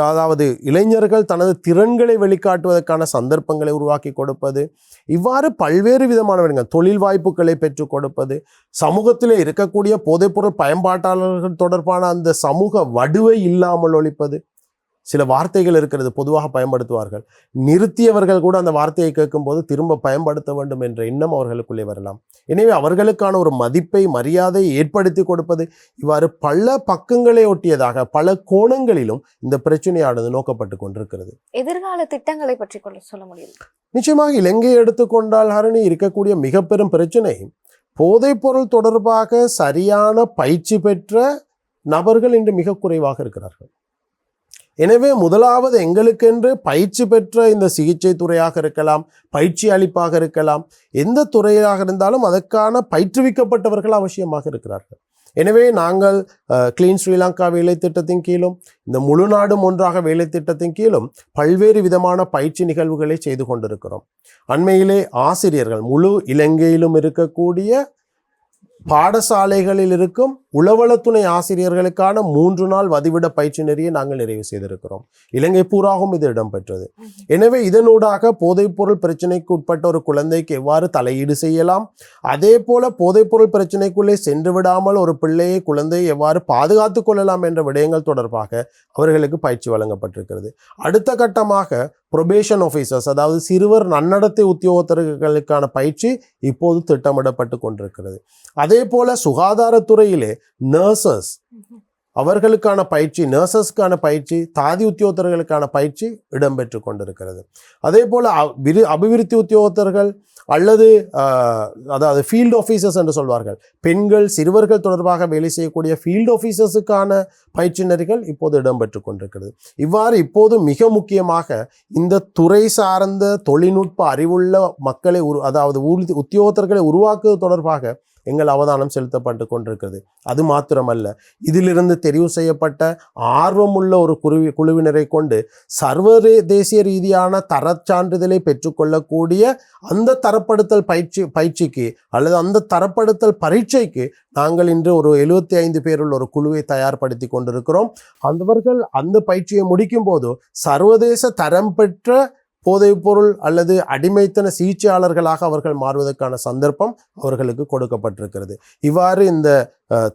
அதாவது இளைஞர்கள் தனது திறன்களை வெளிக்காட்டுவதற்கான சந்தர்ப்பங்களை உருவாக்கி கொடுப்பது, இவ்வாறு பல்வேறு விதமான விடயங்கள், தொழில் வாய்ப்புகளை பெற்றுக் கொடுப்பது, சமூகத்திலே இருக்கக்கூடிய போதைப்பொருள் பயன்பாட்டாளர்கள் தொடர்பான அந்த சமூக வடுவை இல்லாமல் ஒழிப்பது. சில வார்த்தைகள் இருக்கிறது, பொதுவாக பயன்படுத்துவார்கள், நிறுத்தியவர்கள் கூட அந்த வார்த்தையை கேட்கும்போது திரும்ப பயன்படுத்த வேண்டும் என்ற எண்ணம் அவர்களுக்குள்ளே வரலாம். எனவே அவர்களுக்கான ஒரு மதிப்பை, மரியாதையை ஏற்படுத்தி கொடுப்பது, இவ்வாறு பல பக்கங்களை ஒட்டியதாக பல கோணங்களிலும் இந்த பிரச்சனையானது நோக்கப்பட்டு கொண்டிருக்கிறது. எதிர்கால திட்டங்களை பற்றி சொல்ல முடியும்? நிச்சயமாக இலங்கையை எடுத்துக்கொண்டால் ஹரணி, இருக்கக்கூடிய மிக பெரும் பிரச்சனை போதைப்பொருள் தொடர்பாக சரியான பயிற்சி பெற்ற நபர்கள் இன்று மிக குறைவாக இருக்கிறார்கள். எனவே முதலாவது எங்களுக்கென்று பயிற்சி பெற்ற இந்த சிகிச்சை துறையாக இருக்கலாம், பயிற்சி அளிப்பாக இருக்கலாம், எந்த துறையாக இருந்தாலும் அதற்கான பயிற்றுவிக்கப்பட்டவர்கள் அவசியமாக இருக்கிறார்கள். எனவே நாங்கள் கிளீன் ஸ்ரீலங்கா வேலை திட்டத்தின் கீழும், இந்த முழு நாடும் ஒன்றாக வேலை திட்டத்தின் கீழும் பல்வேறு விதமான பயிற்சி நிகழ்வுகளை செய்து கொண்டிருக்கிறோம். அண்மையிலே ஆசிரியர்கள், முழு இலங்கையிலும் இருக்கக்கூடிய பாடசாலைகளில் இருக்கும் உளவளத்துணை ஆசிரியர்களுக்கான 3 நாள் வதிவிட பயிற்சி நெறியை நாங்கள் நிறைவு செய்திருக்கிறோம். இலங்கை பூராகவும் இது இடம்பெற்றது. எனவே இதனூடாக போதைப்பொருள் பிரச்சனைக்கு உட்பட்ட ஒரு குழந்தைக்கு எவ்வாறு தலையீடு செய்யலாம், அதே போல போதைப்பொருள் பிரச்சனைக்குள்ளே சென்று விடாமல் ஒரு பிள்ளையை, குழந்தையை எவ்வாறு பாதுகாத்து கொள்ளலாம் என்ற விடயங்கள் தொடர்பாக அவர்களுக்கு பயிற்சி வழங்கப்பட்டிருக்கிறது. அடுத்த கட்டமாக ப்ரொபேஷன் ஆஃபீஸர்ஸ், அதாவது சிறுவர் நன்னடத்தை உத்தியோகத்தர்களுக்கான பயிற்சி இப்போது திட்டமிடப்பட்டு கொண்டிருக்கிறது. அதே போல சுகாதாரத்துறையிலே நர்சஸ், அவர்களுக்கான பயிற்சி, நர்சஸ்க்கான பயிற்சி, தாதி உத்தியோகத்தர்களுக்கான பயிற்சி இடம்பெற்று கொண்டிருக்கிறது. அதே போல் அபிவிருத்தி உத்தியோகத்தர்கள் அல்லது அதாவது ஃபீல்டு ஆஃபீஸர்ஸ் என்று சொல்வார்கள், பெண்கள் சிறுவர்கள் தொடர்பாக வேலை செய்யக்கூடிய ஃபீல்டு ஆஃபீஸர்ஸுக்கான பயிற்சியினர்கள் இப்போது இடம்பெற்று கொண்டிருக்கிறது. இவ்வாறு இப்போது மிக முக்கியமாக இந்த துறை சார்ந்த தொழில்நுட்ப அறிவுள்ள மக்களை அதாவது உத்தியோகத்தர்களை உருவாக்குவது தொடர்பாக எங்கள் அவதானம் செலுத்தப்பட்டு கொண்டிருக்கிறது. அது மாத்திரமல்ல, இதிலிருந்து தெரிவு செய்யப்பட்ட ஆர்வமுள்ள ஒரு குழுவினரை கொண்டு சர்வதேசிய ரீதியான தரச்சான்றிதழை பெற்றுக்கொள்ளக்கூடிய அந்த தரப்படுத்தல் பயிற்சிக்கு அல்லது அந்த தரப்படுத்தல் பரீட்சைக்கு நாங்கள் இன்று ஒரு 75 பேருள்ள ஒரு குழுவை தயார்படுத்தி கொண்டிருக்கிறோம். அவர்கள் அந்த பயிற்சியை முடிக்கும் போது சர்வதேச தரம் பெற்ற போதைப்பொருள் அல்லது அடிமைத்தன சிகிச்சையாளர்களாக அவர்கள் மாறுவதற்கான சந்தர்ப்பம் அவர்களுக்கு கொடுக்கப்பட்டிருக்கிறது. இவ்வாறு இந்த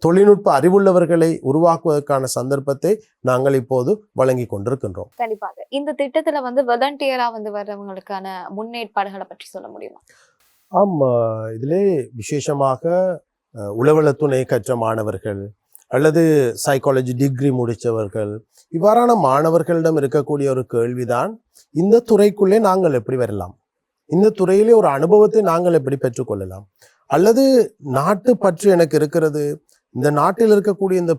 தொழில்நுட்ப அறிவுள்ளவர்களை உருவாக்குவதற்கான சந்தர்ப்பத்தை நாங்கள் இப்போது வழங்கி கொண்டிருக்கின்றோம். கண்டிப்பாக இந்த திட்டத்துல வாலண்டியரா வர்றவங்களுக்கான முன்னேற்பாடுகளை பற்றி சொல்ல முடியுமா? இதிலே விசேஷமாக உளவள துணை கற்ற மாணவர்கள் அல்லது சைக்காலஜி டிகிரி முடித்தவர்கள், இவ்வாறான மாணவர்களிடம் இருக்கக்கூடிய ஒரு கேள்விதான், இந்த துறைக்குள்ளே நாங்கள் எப்படி வரலாம், இந்த துறையிலே ஒரு அனுபவத்தை நாங்கள் எப்படி பெற்றுக்கொள்ளலாம், அல்லது நாட்டு பற்று எனக்கு இருக்கிறது, இந்த நாட்டில் இருக்கக்கூடிய இந்த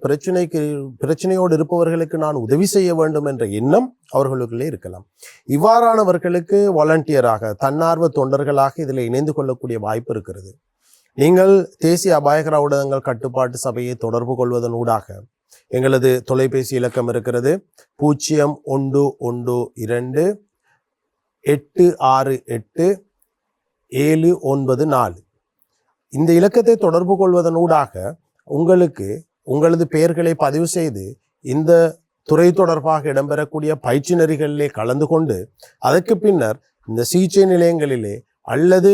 பிரச்சனையோடு இருப்பவர்களுக்கு நான் உதவி செய்ய வேண்டும் என்ற எண்ணம் அவர்களுக்குள்ளே இருக்கலாம். இவ்வாறானவர்களுக்கு வாலண்டியராக, தன்னார்வ தொண்டர்களாக இதில் இணைந்து கொள்ளக்கூடிய வாய்ப்பு இருக்கிறது. நீங்கள் தேசிய அபாயகர ஊடகங்கள் கட்டுப்பாட்டு சபையை தொடர்பு கொள்வதன் ஊடாக எங்களது தொலைபேசி இலக்கம் இருக்கிறது 0112-868-794. இந்த இலக்கத்தை தொடர்பு கொள்வதன் ஊடாக உங்களது பெயர்களை பதிவு செய்து இந்த துறை தொடர்பாக இடம்பெறக்கூடிய பயிற்சி நெறிகளிலே கலந்து கொண்டு அதற்கு பின்னர் இந்த சிகிச்சை நிலையங்களிலே அல்லது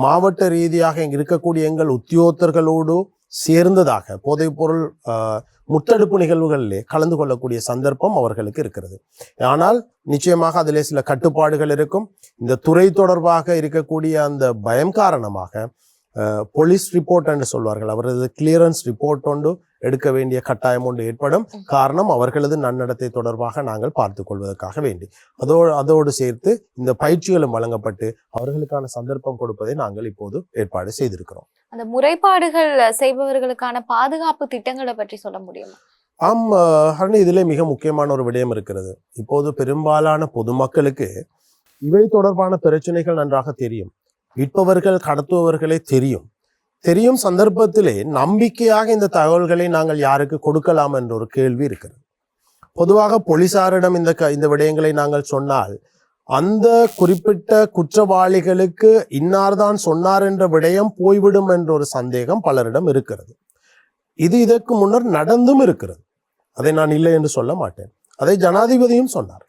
மாவட்ட ரீதியாக இருக்கக்கூடிய எங்கள் உத்தியோகத்தர்களோடு சேர்ந்ததாக போதைப்பொருள் முத்தடுப்பு நிகழ்வுகளிலே கலந்து கொள்ளக்கூடிய சந்தர்ப்பம் அவர்களுக்கு இருக்கிறது. ஆனால் நிச்சயமாக அதிலே சில கட்டுப்பாடுகள் இருக்கும். இந்த துறை தொடர்பாக இருக்கக்கூடிய அந்த பயம் காரணமாக போலீஸ் ரிப்போர்ட் என்று சொல்வார்கள், அவரது கிளியரன்ஸ் ரிப்போர்ட் ஒன்று எடுக்க வேண்டிய கட்டாயம் ஒன்று ஏற்படும். காரணம், அவர்களது நன்னடத்தை தொடர்பாக நாங்கள் பார்த்து கொள்வதற்காக வேண்டி அதோடு சேர்த்து இந்த பயிற்சிகளும் வழங்கப்பட்டு அவர்களுக்கான சந்தர்ப்பம் கொடுப்பதை நாங்கள் இப்போது ஏற்பாடு செய்திருக்கிறோம். அந்த முறைப்பாடுகள் செய்பவர்களுக்கான பாதுகாப்பு திட்டங்களை பற்றி சொல்ல முடியுமா? இதிலே மிக முக்கியமான ஒரு விடயம் இருக்கிறது. இப்போது பெரும்பாலான பொதுமக்களுக்கு இவை தொடர்பான பிரச்சனைகள் நன்றாக தெரியும். விற்பவர்கள் கடத்துபவர்களே தெரியும் சந்தர்ப்பத்திலே நம்பிக்கையாக இந்த தகவல்களை நாங்கள் யாருக்கு கொடுக்கலாம் என்ற ஒரு கேள்வி இருக்கிறது. பொதுவாக போலீசாரிடம் இந்த விடயங்களை நாங்கள் சொன்னால் அந்த குறிப்பிட்ட குற்றவாளிகளுக்கு இன்னார்தான் சொன்னார் என்ற விடயம் போய்விடும் என்ற ஒரு சந்தேகம் பலரிடம் இருக்கிறது. இதற்கு முன்னர் நடந்தும் இருக்கிறது, அதை நான் இல்லை என்று சொல்ல மாட்டேன். அதை ஜனாதிபதியும் சொன்னார்.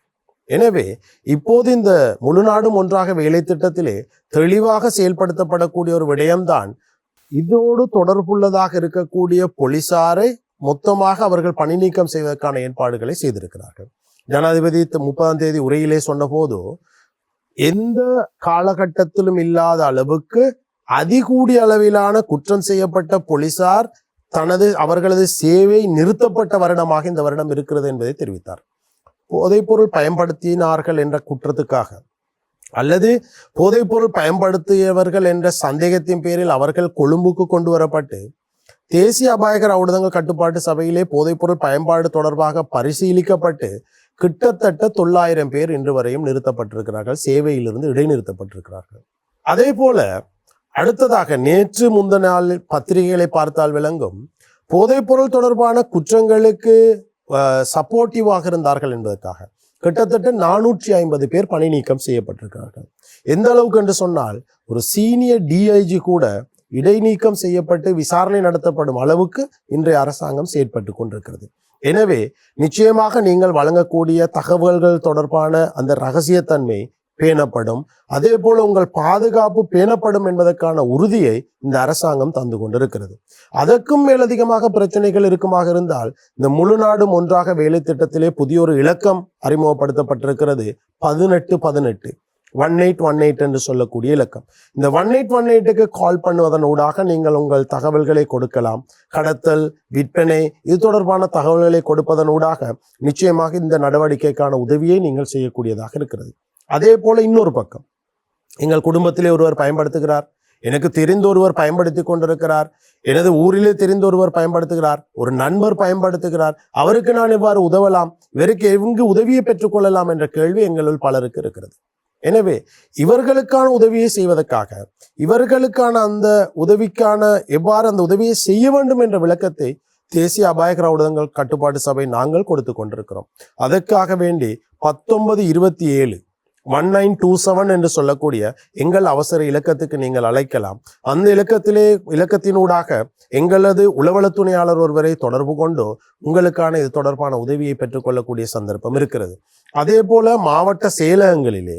எனவே இப்போது இந்த முழு நாடும் ஒன்றாக வேலை திட்டத்திலே தெளிவாக செயல்படுத்தப்படக்கூடிய ஒரு விடயம்தான், இதோடு தொடர்புள்ளதாக இருக்கக்கூடிய போலீசாரை மொத்தமாக அவர்கள் பணி நீக்கம் செய்வதற்கான ஏற்பாடுகளை செய்திருக்கிறார்கள். ஜனாதிபதி 30ஆம் தேதி உரையிலே சொன்ன போது எந்த காலகட்டத்திலும் இல்லாத அளவுக்கு அதிகூடிய அளவிலான குற்றம் செய்யப்பட்ட போலீசார் அவர்களது சேவை நிறுத்தப்பட்ட வருடமாக இந்த வருடம் இருக்கிறது என்பதை தெரிவித்தார். போதைப்பொருள் பயன்படுத்தினார்கள் என்ற குற்றத்துக்காக அல்லது போதைப்பொருள் பயன்படுத்தியவர்கள் என்ற சந்தேகத்தின் பேரில் அவர்கள் கொழும்புக்கு கொண்டு வரப்பட்டு தேசிய அபாயகர ஊடகங்கள் கட்டுப்பாட்டு சபையிலே போதைப்பொருள் பயன்பாடு தொடர்பாக பரிசீலிக்கப்பட்டு கிட்டத்தட்ட 900 பேர் இன்று வரையும் நிறுத்தப்பட்டிருக்கிறார்கள், சேவையிலிருந்து இடைநிறுத்தப்பட்டிருக்கிறார்கள். அதே போல அடுத்ததாக நேற்று முந்தின நாள் பத்திரிகைகளை பார்த்தால் விளங்கும், போதைப்பொருள் தொடர்பான குற்றங்களுக்கு சப்போர்ட்டிவாக இருந்தார்கள் என்பதற்காக கிட்டத்தட்ட 450 பேர் பணி நீக்கம் செய்யப்பட்டிருக்கிறார்கள். எந்த அளவுக்கு என்று சொன்னால் ஒரு சீனியர் டிஐஜி கூட இடைநீக்கம் செய்யப்பட்டு விசாரணை நடத்தப்படும் அளவுக்கு இன்றைய அரசாங்கம் செயற்பட்டு கொண்டிருக்கிறது. எனவே நிச்சயமாக நீங்கள் வழங்கக்கூடிய தகவல்கள் தொடர்பான அந்த இரகசியத்தன்மை பேணப்படும், அதே போல உங்கள் பாதுகாப்பு பேணப்படும் என்பதற்கான உறுதியை இந்த அரசாங்கம் தந்து கொண்டிருக்கிறது. அதற்கும் மேலதிகமாக பிரச்சனைகள் இருக்குமாக இருந்தால் இந்த முழு நாடும் ஒன்றாக வேலை திட்டத்திலே புதிய ஒரு இலக்கம் அறிமுகப்படுத்தப்பட்டிருக்கிறது, 18-18. 1818 என்று சொல்லக்கூடிய இலக்கம். இந்த 1818க்கு கால் பண்ணுவதன் ஊடாக நீங்கள் உங்கள் தகவல்களை கொடுக்கலாம். கடத்தல், விற்பனை இது தொடர்பான தகவல்களை கொடுப்பதன் ஊடாக நிச்சயமாக இந்த நடவடிக்கைக்கான உதவியை நீங்கள் செய்யக்கூடியதாக இருக்கிறது. அதே போல இன்னொரு பக்கம், எங்கள் குடும்பத்திலே ஒருவர் பயன்படுத்துகிறார், எனக்கு தெரிந்த ஒருவர் பயன்படுத்தி கொண்டிருக்கிறார், எனது ஊரிலே தெரிந்த ஒருவர் பயன்படுத்துகிறார், ஒரு நண்பர் பயன்படுத்துகிறார், அவருக்கு நான் எவ்வாறு உதவலாம், இவருக்கு எங்கு உதவியை பெற்றுக்கொள்ளலாம் என்ற கேள்வி எங்களுள் பலருக்கு இருக்கிறது. எனவே இவர்களுக்கான உதவியை செய்வதற்காக, இவர்களுக்கான அந்த உதவிக்கான எவ்வாறு அந்த உதவியை செய்ய வேண்டும் என்ற விளக்கத்தை தேசிய அபாயகர ஊடகங்கள் கட்டுப்பாட்டு சபை நாங்கள் கொடுத்து கொண்டிருக்கிறோம். அதற்காக வேண்டி 1927 1927 என்று சொல்லக்கூடிய எங்கள் அவசர இலக்கத்துக்கு நீங்கள் அழைக்கலாம். அந்த இலக்கத்தினூடாக எங்களது உளவள துணையாளர் ஒருவரை தொடர்பு கொண்டு உங்களுக்கான இது தொடர்பான உதவியை பெற்றுக்கொள்ளக்கூடிய சந்தர்ப்பம் இருக்கிறது. அதே போல மாவட்ட செயலகங்களிலே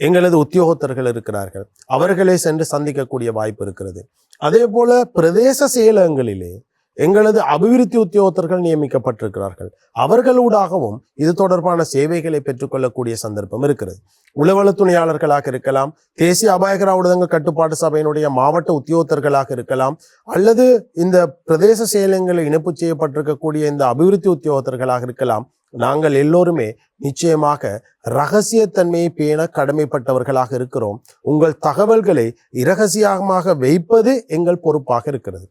எங்களது உத்தியோகத்தர்கள் இருக்கிறார்கள், அவர்களை சென்று சந்திக்கக்கூடிய வாய்ப்பு இருக்கிறது. அதே போல பிரதேச செயலகங்களிலே எங்களது அபிவிருத்தி உத்தியோகத்தர்கள் நியமிக்கப்பட்டிருக்கிறார்கள், அவர்களூடாகவும் இது தொடர்பான சேவைகளை பெற்றுக்கொள்ளக்கூடிய சந்தர்ப்பம் இருக்கிறது. உளவள துணையாளர்களாக இருக்கலாம், தேசிய அபாயகர ஊடகங்கள் கட்டுப்பாட்டு சபையினுடைய மாவட்ட உத்தியோகத்தர்களாக இருக்கலாம், அல்லது இந்த பிரதேச செயலகங்களில் இணைப்பு செய்யப்பட்டிருக்கக்கூடிய இந்த அபிவிருத்தி உத்தியோகத்தர்களாக இருக்கலாம். நாங்கள் எல்லோருமே நிச்சயமாக இரகசியத்தன்மையை பேண கடமைப்பட்டவர்களாக இருக்கிறோம். உங்கள் தகவல்களை இரகசியமாக வைப்பது எங்கள் பொறுப்பாக இருக்கிறது.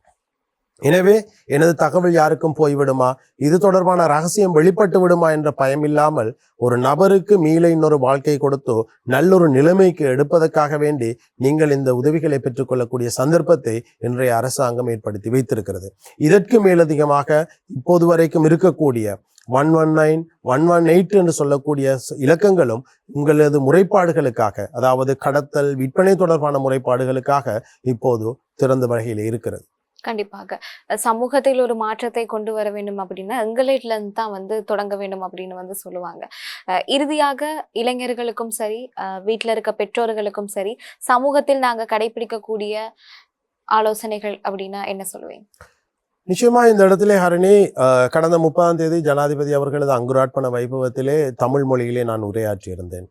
எனவே எனது தகவல் யாருக்கும் போய்விடுமா, இது தொடர்பான ரகசியம் வெளிப்பட்டு விடுமா என்ற பயம் இல்லாமல் ஒரு நபருக்கு மீள இன்னொரு வாழ்க்கை கொடுத்தோ நல்லொரு நிலைமைக்கு எடுப்பதற்காக வேண்டி நீங்கள் இந்த உதவிகளை பெற்றுக்கொள்ளக்கூடிய சந்தர்ப்பத்தை இன்றைய அரசாங்கம் ஏற்படுத்தி வைத்திருக்கிறது. இதற்கு மேலதிகமாக இப்போது வரைக்கும் இருக்கக்கூடிய 119 118 என்று சொல்லக்கூடிய இலக்கங்களும் உங்களது முறைப்பாடுகளுக்காக, அதாவது கடத்தல், விற்பனை தொடர்பான முறைப்பாடுகளுக்காக இப்போது திறந்த வகையில் இருக்கிறது. கண்டிப்பாக சமூகத்தில் ஒரு மாற்றத்தை கொண்டு வர வேண்டும் அப்படின்னா எங்களிட்ல இருந்து தான் வந்து தொடங்க வேண்டும் அப்படின்னு சொல்லுவாங்க. இறுதியாக இளைஞர்களுக்கும் சரி, வீட்டில் இருக்க பெற்றோர்களுக்கும் சரி, சமூகத்தில் நாங்க கடைபிடிக்கக்கூடிய ஆலோசனைகள் அப்படின்னா என்ன சொல்லுவீங்க? நிச்சயமா இந்த இடத்திலே ஹரணி, கடந்த 30ஆம் தேதி ஜனாதிபதி அவர்களது அங்குரார்ப்பண வைபவத்திலே தமிழ் மொழியிலே நான் உரையாற்றியிருந்தேன்.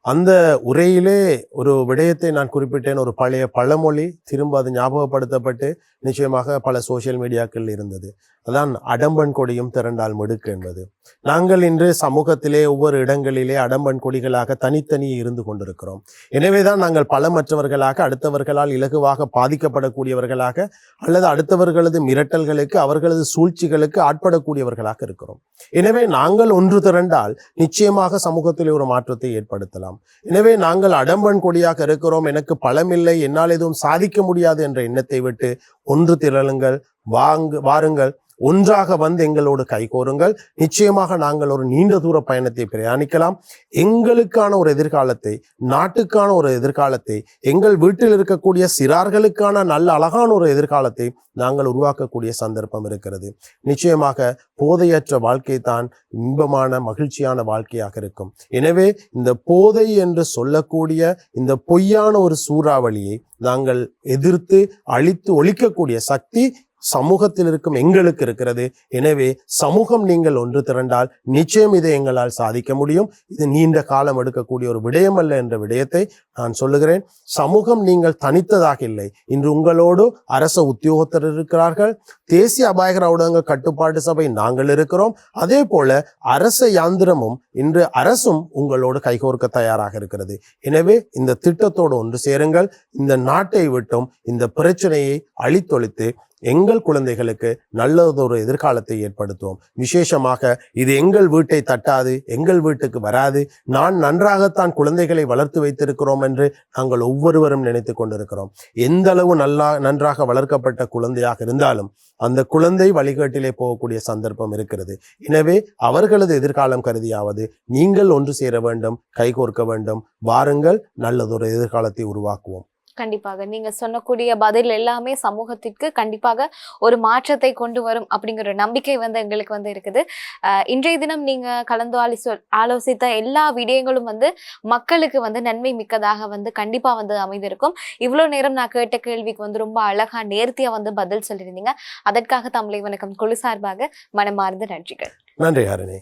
அந்த உரையிலே ஒரு விடயத்தை நான் குறிப்பிட்டேன். ஒரு பழைய பழமொழி திரும்ப அது ஞாபகப்படுத்தப்பட்டு நிச்சயமாக பல சோசியல் மீடியாக்கள் இருந்தது. அதான் அடம்பன் கொடியும் திரண்டால் மிடுக்கு என்பது. நாங்கள் இன்று சமூகத்திலே ஒவ்வொரு இடங்களிலே அடம்பன் கொடிகளாக தனித்தனியே இருந்து கொண்டிருக்கிறோம். எனவேதான் நாங்கள் பலமற்றவர்களாக, அடுத்தவர்களால் இலகுவாக பாதிக்கப்படக்கூடியவர்களாக, அல்லது அடுத்தவர்களது மிரட்டல்களுக்கு, அவர்களது சூழ்ச்சிகளுக்கு ஆட்படக்கூடியவர்களாக இருக்கிறோம். எனவே நாங்கள் ஒன்று திரண்டால் நிச்சயமாக சமூகத்திலே ஒரு மாற்றத்தை ஏற்படுத்தலாம். எனவே நாங்கள் அடம்பன் கொடியாக இருக்கிறோம், எனக்கு பலமில்லை, என்னால் எதுவும் சாதிக்க முடியாது என்ற எண்ணத்தை விட்டு ஒன்று திரளுங்கள், வாருங்கள், ஒன்றாக வந்து எங்களோடு கைகோருங்கள். நிச்சயமாக நாங்கள் ஒரு நீண்ட தூர பயணத்தை பிரயாணிக்கலாம். எங்களுக்கான ஒரு எதிர்காலத்தை, நாட்டுக்கான ஒரு எதிர்காலத்தை, எங்கள் வீட்டில் இருக்கக்கூடிய சிறார்களுக்கான நல்ல அழகான ஒரு எதிர்காலத்தை நாங்கள் உருவாக்கக்கூடிய சந்தர்ப்பம் இருக்கிறது. நிச்சயமாக போதையற்ற வாழ்க்கை தான் இன்பமான மகிழ்ச்சியான வாழ்க்கையாக இருக்கும். எனவே இந்த போதை என்று சொல்லக்கூடிய இந்த பொய்யான ஒரு சூறாவளியை நாங்கள் எதிர்த்து அழித்து ஒழிக்கக்கூடிய சக்தி சமூகத்தில் இருக்கும் எங்களுக்கு இருக்கிறது. எனவே சமூகம் நீங்கள் ஒன்று திரண்டால் நிச்சயம் இதை எங்களால் சாதிக்க முடியும். இது நீண்ட காலம் எடுக்கக்கூடிய ஒரு விடயம் அல்ல என்ற விடயத்தை நான் சொல்லுகிறேன். சமூகம் நீங்கள் தனித்ததாக இல்லை. இன்று உங்களோடு அரச உத்தியோகத்தர் இருக்கிறார்கள், தேசிய அபாயகர ஊடகங்கள் கட்டுப்பாட்டு சபை நாங்கள் இருக்கிறோம். அதே போல அரச யாந்திரமும் இன்று அரசும் உங்களோடு கைகோர்க்க தயாராக இருக்கிறது. எனவே இந்த திட்டத்தோடு ஒன்று சேருங்கள். இந்த நாட்டை விட்டும் இந்த பிரச்சனையை அழித்தொழித்து எங்கள் குழந்தைகளுக்கு நல்லதொரு எதிர்காலத்தை ஏற்படுத்துவோம். விசேஷமாக இது எங்கள் வீட்டை தட்டாது, எங்கள் வீட்டுக்கு வராது. நான் நன்றாகத்தான் குழந்தைகளை வளர்த்து வைத்திருக்கிறோம் என்று நாங்கள் ஒவ்வொருவரும் நினைத்து கொண்டிருக்கிறோம். எந்த அளவு நன்றாக வளர்க்கப்பட்ட குழந்தையாக இருந்தாலும் அந்த குழந்தை வழிகாட்டிலே போகக்கூடிய சந்தர்ப்பம் இருக்கிறது. எனவே அவர்களது எதிர்காலம் கருதியாவது நீங்கள் ஒன்று சேர வேண்டும், கைகோர்க்க வேண்டும். வாருங்கள், நல்லதொரு எதிர்காலத்தை உருவாக்குவோம். கண்டிப்பாக நீங்க சொன்னக்கூடிய பதில் எல்லாமே சமூகத்திற்கு கண்டிப்பாக ஒரு மாற்றத்தை கொண்டு வரும் அப்படிங்கிற நம்பிக்கை எங்களுக்கு இருக்குது. இன்றைய தினம் நீங்க கலந்து ஆலோசித்த எல்லா விடயங்களும் மக்களுக்கு நன்மை மிக்கதாக கண்டிப்பா அமைந்திருக்கும். இவ்வளவு நேரம் நான் கேட்ட கேள்விக்கு ரொம்ப அழகா நேர்த்தியா பதில் சொல்லியிருந்தீங்க. அதற்காக தமிழை வணக்கம் குழு சார்பாக மனமார்ந்த நன்றிகள். நன்றி ஹரிணி.